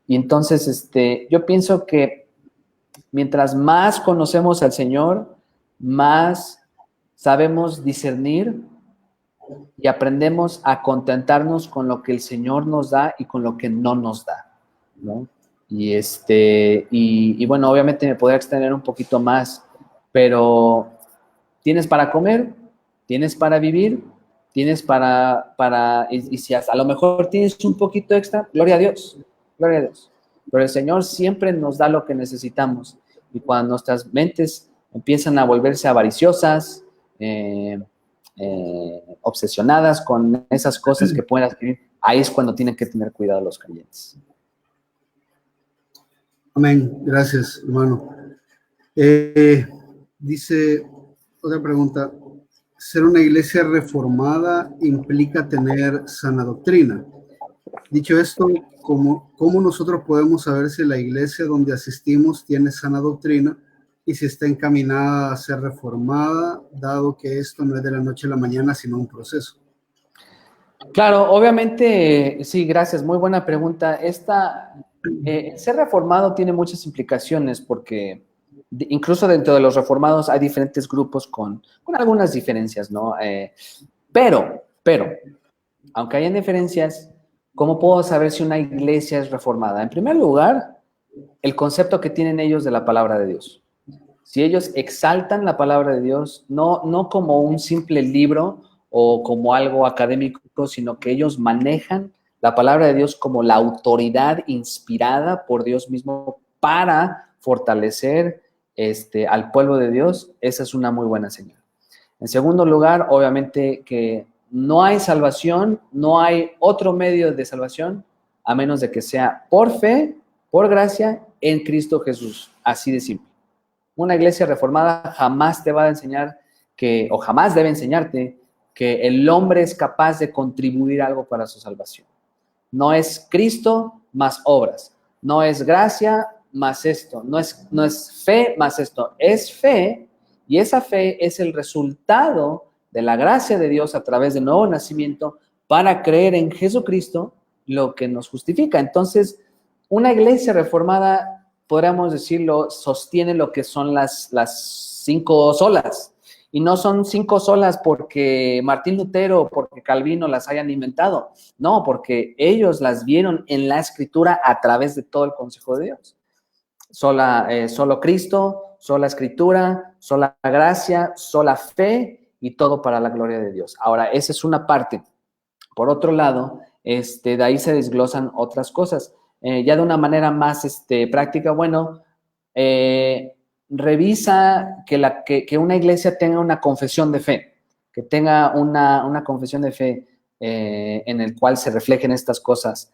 Y entonces, yo pienso que mientras más conocemos al Señor, más sabemos discernir y aprendemos a contentarnos con lo que el Señor nos da y con lo que no nos da, ¿no? Y bueno, obviamente me podría extender un poquito más, pero tienes para comer, tienes para vivir, tienes y si a lo mejor tienes un poquito extra, gloria a Dios, gloria a Dios. Pero el Señor siempre nos da lo que necesitamos. Y cuando nuestras mentes empiezan a volverse avariciosas, obsesionadas con esas cosas que pueden adquirir, ahí es cuando tienen que tener cuidado los creyentes. Amén. Gracias, hermano. Dice otra pregunta. ¿Ser una iglesia reformada implica tener sana doctrina? Dicho esto, ¿cómo nosotros podemos saber si la iglesia donde asistimos tiene sana doctrina y si está encaminada a ser reformada, dado que esto no es de la noche a la mañana, sino un proceso? Claro, obviamente, sí, gracias, muy buena pregunta. Ser reformado tiene muchas implicaciones porque incluso dentro de los reformados hay diferentes grupos con algunas diferencias, ¿no? Pero, aunque hayan diferencias, ¿cómo puedo saber si una iglesia es reformada? En primer lugar, el concepto que tienen ellos de la palabra de Dios. Si ellos exaltan la palabra de Dios, no como un simple libro o como algo académico, sino que ellos manejan la palabra de Dios como la autoridad inspirada por Dios mismo para fortalecer al pueblo de Dios, esa es una muy buena señal. En segundo lugar, obviamente que no hay salvación, no hay otro medio de salvación a menos de que sea por fe por gracia en Cristo Jesús. Así de simple. Una iglesia reformada jamás te va a enseñar o jamás debe enseñarte que el hombre es capaz de contribuir algo para su salvación. No es Cristo más obras, no es gracia más esto, no es fe más esto, es fe, y esa fe es el resultado de la gracia de Dios a través del nuevo nacimiento para creer en Jesucristo, lo que nos justifica. Entonces, una iglesia reformada, podríamos decirlo, sostiene lo que son las 5 solas. Y no son 5 solas porque Martín Lutero o porque Calvino las hayan inventado. No, porque ellos las vieron en la Escritura a través de todo el consejo de Dios. Solo Cristo, sola Escritura, sola gracia, sola fe y todo para la gloria de Dios. Ahora, esa es una parte. Por otro lado, de ahí se desglosan otras cosas. Ya de una manera más práctica, bueno, revisa que una iglesia tenga una confesión de fe, que tenga una confesión de fe en el cual se reflejen estas cosas,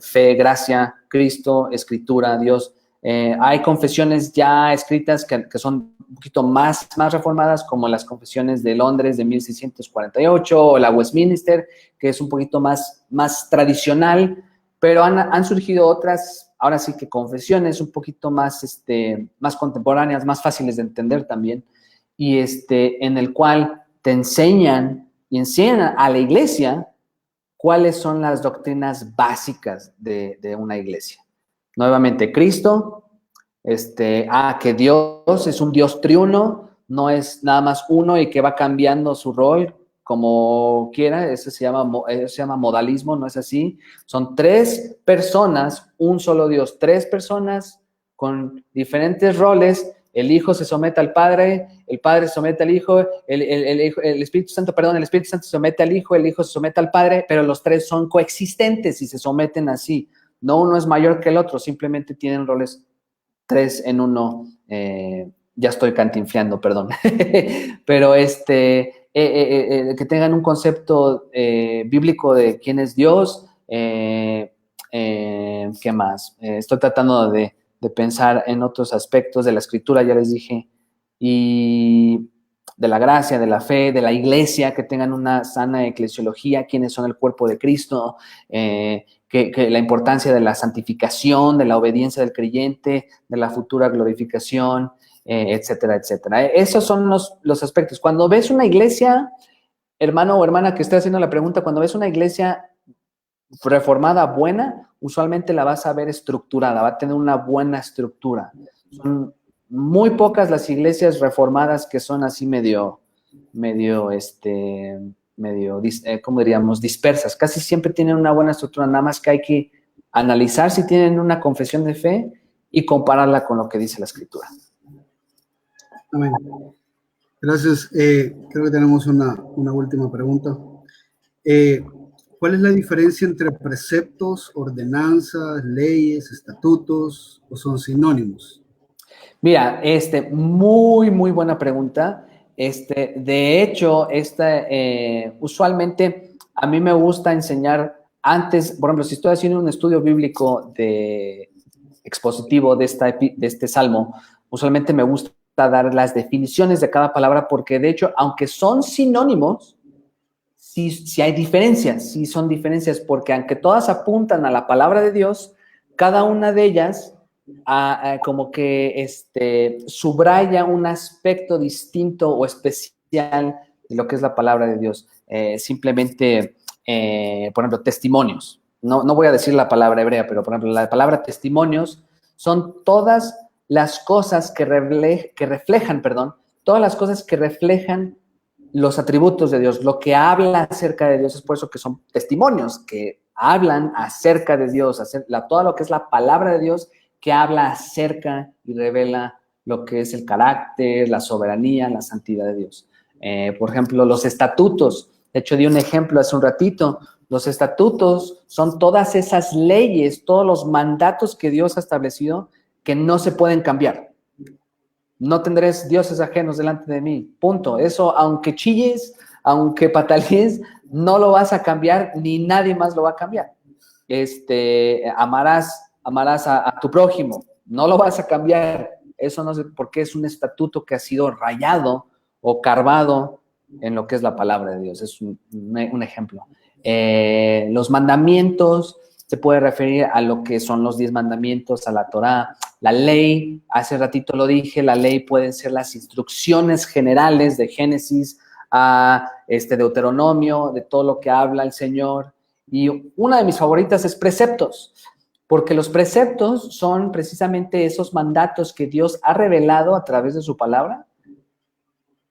fe, gracia, Cristo, Escritura, Dios. Hay confesiones ya escritas que son un poquito más reformadas, como las confesiones de Londres de 1648 o la Westminster, que es un poquito más tradicional, pero han surgido otras, ahora sí que confesiones un poquito más contemporáneas, más fáciles de entender también, y en el cual te enseñan a la iglesia cuáles son las doctrinas básicas de una iglesia. Nuevamente, Cristo, que Dios es un Dios triuno, no es nada más uno y que va cambiando su rol como quiera, eso se llama modalismo, no es así. Son 3 personas, un solo Dios, 3 personas con diferentes roles. El Hijo se somete al Padre, el Padre se somete al Hijo, el Espíritu Santo se somete al Hijo, el Hijo se somete al Padre, pero los 3 son coexistentes y se someten así. No uno es mayor que el otro, simplemente tienen roles 3 en uno. Ya estoy cantinfleando, perdón. Pero que tengan un concepto bíblico de quién es Dios. ¿Qué más? Estoy tratando de pensar en otros aspectos de la Escritura, ya les dije, y de la gracia, de la fe, de la iglesia, que tengan una sana eclesiología, quiénes son el cuerpo de Cristo, que la importancia de la santificación, de la obediencia del creyente, de la futura glorificación, etcétera, etcétera. Esos son los aspectos. Cuando ves una iglesia, hermano o hermana que esté haciendo la pregunta, cuando ves una iglesia reformada buena, usualmente la vas a ver estructurada, va a tener una buena estructura. Son muy pocas las iglesias reformadas que son así medio, ¿cómo diríamos? Dispersas. Casi siempre tienen una buena estructura, nada más que hay que analizar si tienen una confesión de fe y compararla con lo que dice la Escritura. Amén. Gracias. Creo que tenemos una última pregunta. ¿Cuál es la diferencia entre preceptos, ordenanzas, leyes, estatutos, o son sinónimos? Mira, muy, muy buena pregunta. De hecho, usualmente a mí me gusta enseñar antes, por ejemplo, si estoy haciendo un estudio bíblico expositivo de este salmo, usualmente me gusta dar las definiciones de cada palabra porque, de hecho, aunque son sinónimos, sí hay diferencias, sí son diferencias, porque aunque todas apuntan a la palabra de Dios, cada una de ellas como que subraya un aspecto distinto o especial de lo que es la palabra de Dios. Simplemente, por ejemplo, testimonios. No voy a decir la palabra hebrea, pero por ejemplo, la palabra testimonios son todas las cosas que reflejan, todas las cosas que reflejan los atributos de Dios, lo que habla acerca de Dios. Es por eso que son testimonios, que hablan acerca de Dios, todo lo que es la palabra de Dios, que habla acerca y revela lo que es el carácter, la soberanía, la santidad de Dios. Por ejemplo, los estatutos. De hecho, di un ejemplo hace un ratito. Los estatutos son todas esas leyes, todos los mandatos que Dios ha establecido que no se pueden cambiar. No tendréis dioses ajenos delante de mí. Punto. Eso, aunque chilles, aunque patalees, no lo vas a cambiar, ni nadie más lo va a cambiar. Amarás amarás a tu prójimo. No lo vas a cambiar. Eso no sé por qué es un estatuto que ha sido rayado o carvado en lo que es la palabra de Dios. Es un ejemplo. Los mandamientos se puede referir a lo que son los 10 mandamientos, a la Torá. La ley, hace ratito lo dije, la ley pueden ser las instrucciones generales de Génesis a Deuteronomio, de todo lo que habla el Señor. Y una de mis favoritas es preceptos, porque los preceptos son precisamente esos mandatos que Dios ha revelado a través de su palabra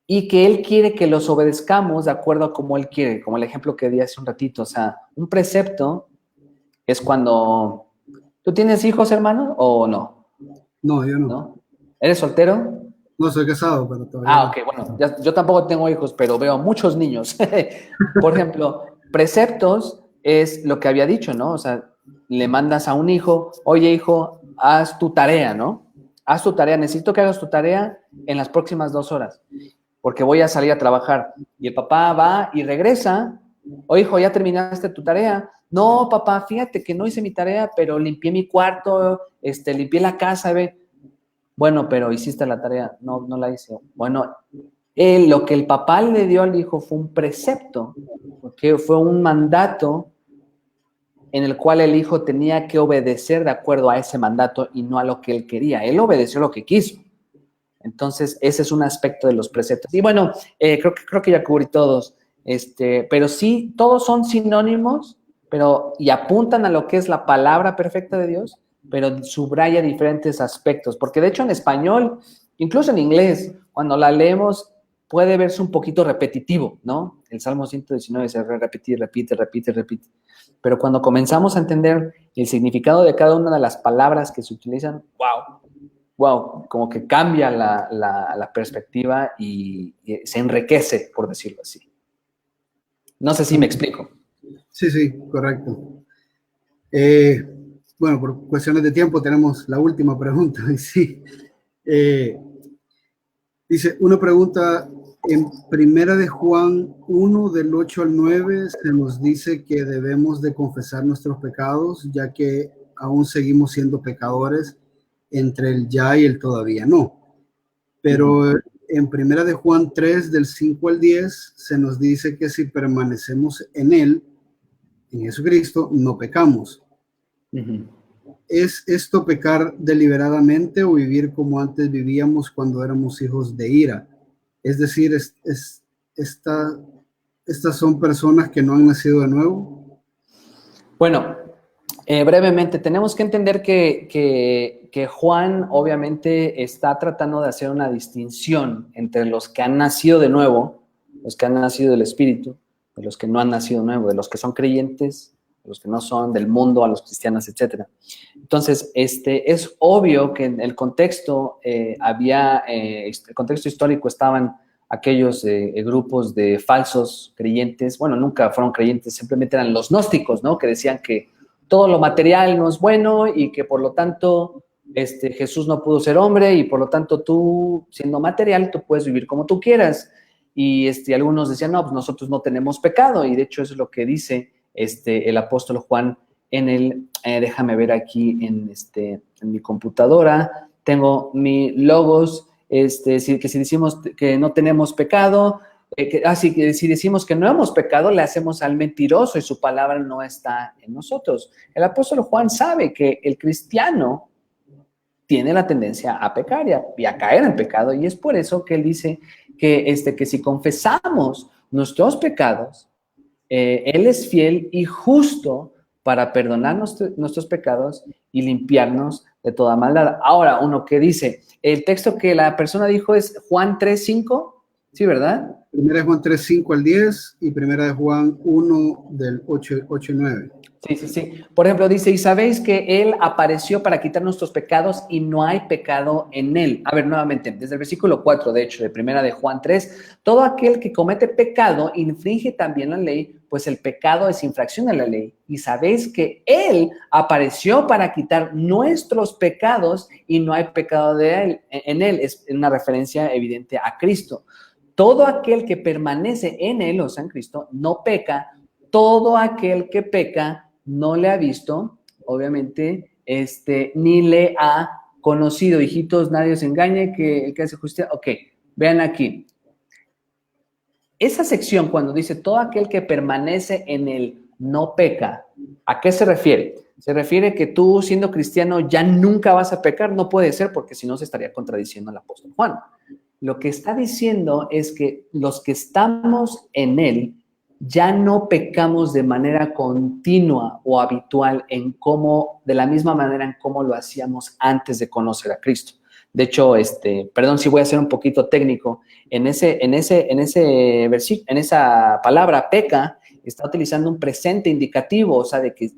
y que Él quiere que los obedezcamos de acuerdo a como Él quiere, como el ejemplo que di hace un ratito. O sea, un precepto es cuando... ¿Tú tienes hijos, hermano, o no? No, yo no. ¿No? ¿Eres soltero? No soy casado, pero todavía. Ok, bueno, yo tampoco tengo hijos, pero veo muchos niños. Por ejemplo, preceptos es lo que había dicho, ¿no? O sea, le mandas a un hijo, oye, hijo, haz tu tarea, ¿no? Haz tu tarea, necesito que hagas tu tarea en las próximas 2 horas, porque voy a salir a trabajar. Y el papá va y regresa, oye, hijo, ¿ya terminaste tu tarea? No, papá, fíjate que no hice mi tarea, pero limpié mi cuarto, limpié la casa, ve. Bueno, pero hiciste la tarea. No, no la hice. Bueno, lo que el papá le dio al hijo fue un precepto, que fue un mandato en el cual el hijo tenía que obedecer de acuerdo a ese mandato y no a lo que él quería. Él obedeció lo que quiso. Entonces, ese es un aspecto de los preceptos. Y bueno, creo que ya cubrí todos. Pero sí, todos son sinónimos, y apuntan a lo que es la palabra perfecta de Dios, pero subraya diferentes aspectos. Porque de hecho en español, incluso en inglés, cuando la leemos, puede verse un poquito repetitivo, ¿no? El Salmo 119 se repite, repite, repite, repite. Pero cuando comenzamos a entender el significado de cada una de las palabras que se utilizan, wow, como que cambia la perspectiva y se enriquece, por decirlo así. No sé si me explico. Sí, correcto. Bueno, por cuestiones de tiempo tenemos la última pregunta. Sí. Dice, una pregunta, en Primera de Juan 1, del 8 al 9, se nos dice que debemos de confesar nuestros pecados, ya que aún seguimos siendo pecadores entre el ya y el todavía no. Pero en Primera de Juan 3, del 5 al 10, se nos dice que si permanecemos en Él, en Jesucristo, no pecamos. ¿Es esto pecar deliberadamente o vivir como antes vivíamos cuando éramos hijos de ira? Es decir, estas son personas que no han nacido de nuevo. Bueno, brevemente, tenemos que entender que Juan obviamente está tratando de hacer una distinción entre los que han nacido de nuevo, los que han nacido del Espíritu, de los que no han nacido de nuevo, de los que son creyentes, de los que no son, del mundo, a los cristianos, etc. Entonces, es obvio que en el contexto el contexto histórico estaban aquellos grupos de falsos creyentes, bueno, nunca fueron creyentes, simplemente eran los gnósticos, ¿no? Que decían que todo lo material no es bueno y que por lo tanto Jesús no pudo ser hombre y por lo tanto tú, siendo material, tú puedes vivir como tú quieras. Y algunos decían, no, pues nosotros no tenemos pecado, y de hecho eso es lo que dice el apóstol Juan en el, déjame ver aquí en mi computadora, tengo mi logos, que si decimos que no tenemos pecado, que si decimos que no hemos pecado, le hacemos al mentiroso y su palabra no está en nosotros. El apóstol Juan sabe que el cristiano tiene la tendencia a pecar y a caer en pecado, y es por eso que él dice que si confesamos nuestros pecados, él es fiel y justo para perdonar nuestros pecados y limpiarnos de toda maldad. Ahora, uno que dice, el texto que la persona dijo es Juan 3:5, ¿sí, verdad? Primera de Juan 3, 5 al 10 y Primera de Juan 1, del 8 y 9. Sí. Por ejemplo, dice, y sabéis que Él apareció para quitar nuestros pecados y no hay pecado en Él. A ver, nuevamente, desde el versículo 4, de hecho, de Primera de Juan 3, todo aquel que comete pecado infringe también la ley, pues el pecado es infracción de la ley. Y sabéis que Él apareció para quitar nuestros pecados y no hay pecado en Él. Es una referencia evidente a Cristo. Todo aquel que permanece en Él, o sea, en Cristo, no peca. Todo aquel que peca no le ha visto, obviamente, ni le ha conocido. Hijitos, nadie os engañe, que el que hace justicia. Ok, vean aquí. Esa sección, cuando dice todo aquel que permanece en él no peca, ¿a qué se refiere? Se refiere que tú, siendo cristiano, ya nunca vas a pecar. No puede ser, porque si no se estaría contradiciendo el apóstol Juan. Lo que está diciendo es que los que estamos en él ya no pecamos de manera continua o habitual de la misma manera en cómo lo hacíamos antes de conocer a Cristo. De hecho, perdón si voy a ser un poquito técnico, en esa palabra peca, está utilizando un presente indicativo, o sea, de que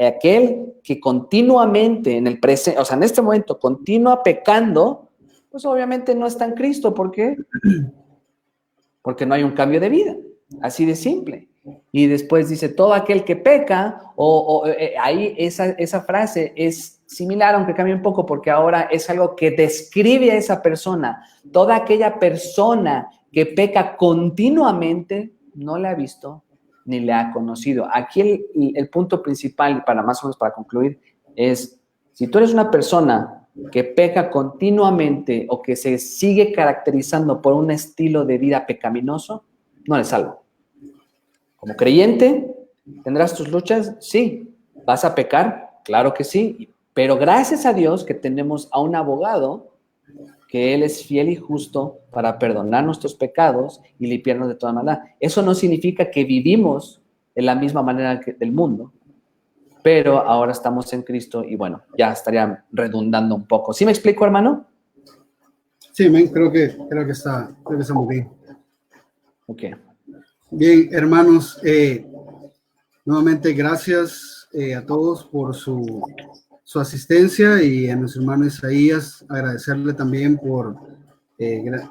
aquel que continuamente en el presente, o sea, en este momento continúa pecando, pues obviamente no está en Cristo. ¿Por qué? Porque no hay un cambio de vida, así de simple. Y después dice, todo aquel que peca, ahí esa frase es similar, aunque cambie un poco, porque ahora es algo que describe a esa persona. Toda aquella persona que peca continuamente, no le ha visto ni le ha conocido. Aquí el punto principal, para más o menos para concluir, es, si tú eres una persona que peca continuamente o que se sigue caracterizando por un estilo de vida pecaminoso, no eres salvo. Como creyente, ¿tendrás tus luchas? Sí. ¿Vas a pecar? Claro que sí. Pero gracias a Dios que tenemos a un abogado que Él es fiel y justo para perdonar nuestros pecados y limpiarnos de toda maldad. Eso no significa que vivimos de la misma manera del mundo, pero ahora estamos en Cristo y bueno, ya estaría redundando un poco. ¿Sí me explico, hermano? Sí, creo que está muy bien. Ok. Bien, hermanos, nuevamente gracias a todos por su asistencia, y a nuestro hermano Isaías agradecerle también por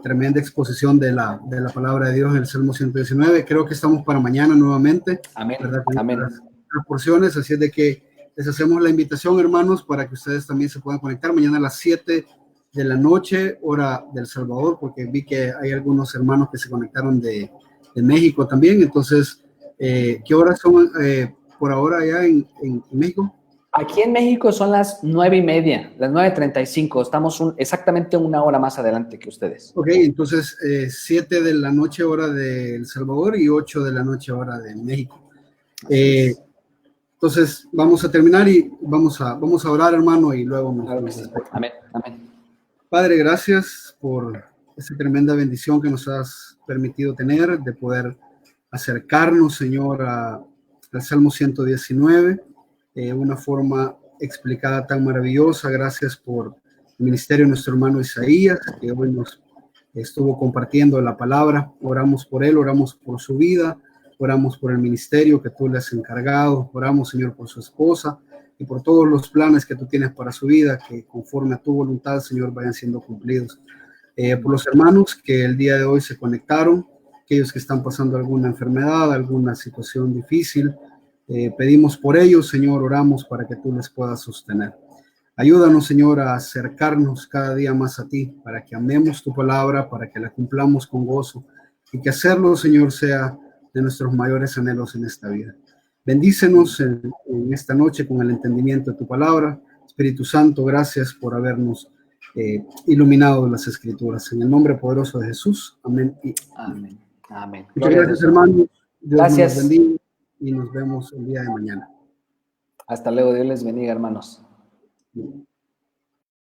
tremenda exposición de la palabra de Dios en el Salmo 119. Creo que estamos para mañana nuevamente. Amén. ¿Verdad? Amén. Las porciones, así es de que les hacemos la invitación, hermanos, para que ustedes también se puedan conectar mañana a las 7 de la noche, hora del Salvador, porque vi que hay algunos hermanos que se conectaron de México también. Entonces, ¿qué horas son por ahora allá en México? Aquí en México son las 9:30, las 9:35. Estamos exactamente una hora más adelante que ustedes. Ok, entonces 7 de la noche hora de El Salvador y 8 de la noche hora de México. Entonces vamos a terminar y vamos a orar, hermano, y luego Amén, amén. Padre, gracias por esa tremenda bendición que nos has permitido tener, de poder acercarnos, Señor, al Salmo 119, una forma explicada tan maravillosa. Gracias por el ministerio de nuestro hermano Isaías, que hoy nos estuvo compartiendo la palabra. Oramos por él, oramos por su vida, oramos por el ministerio que tú le has encargado, oramos, Señor, por su esposa y por todos los planes que tú tienes para su vida, que conforme a tu voluntad, Señor, vayan siendo cumplidos. Por los hermanos que el día de hoy se conectaron, aquellos que están pasando alguna enfermedad, alguna situación difícil, pedimos por ellos, Señor, oramos para que tú les puedas sostener. Ayúdanos, Señor, a acercarnos cada día más a ti, para que amemos tu palabra, para que la cumplamos con gozo, y que hacerlo, Señor, sea de nuestros mayores anhelos en esta vida. Bendícenos en esta noche con el entendimiento de tu palabra. Espíritu Santo, gracias por habernos iluminado las Escrituras. En el nombre poderoso de Jesús. Amén. Amén. Amén. Muchas gracias, hermanos. Dios gracias. nos bendiga y nos vemos el día de mañana. Hasta luego. Dios les bendiga, hermanos.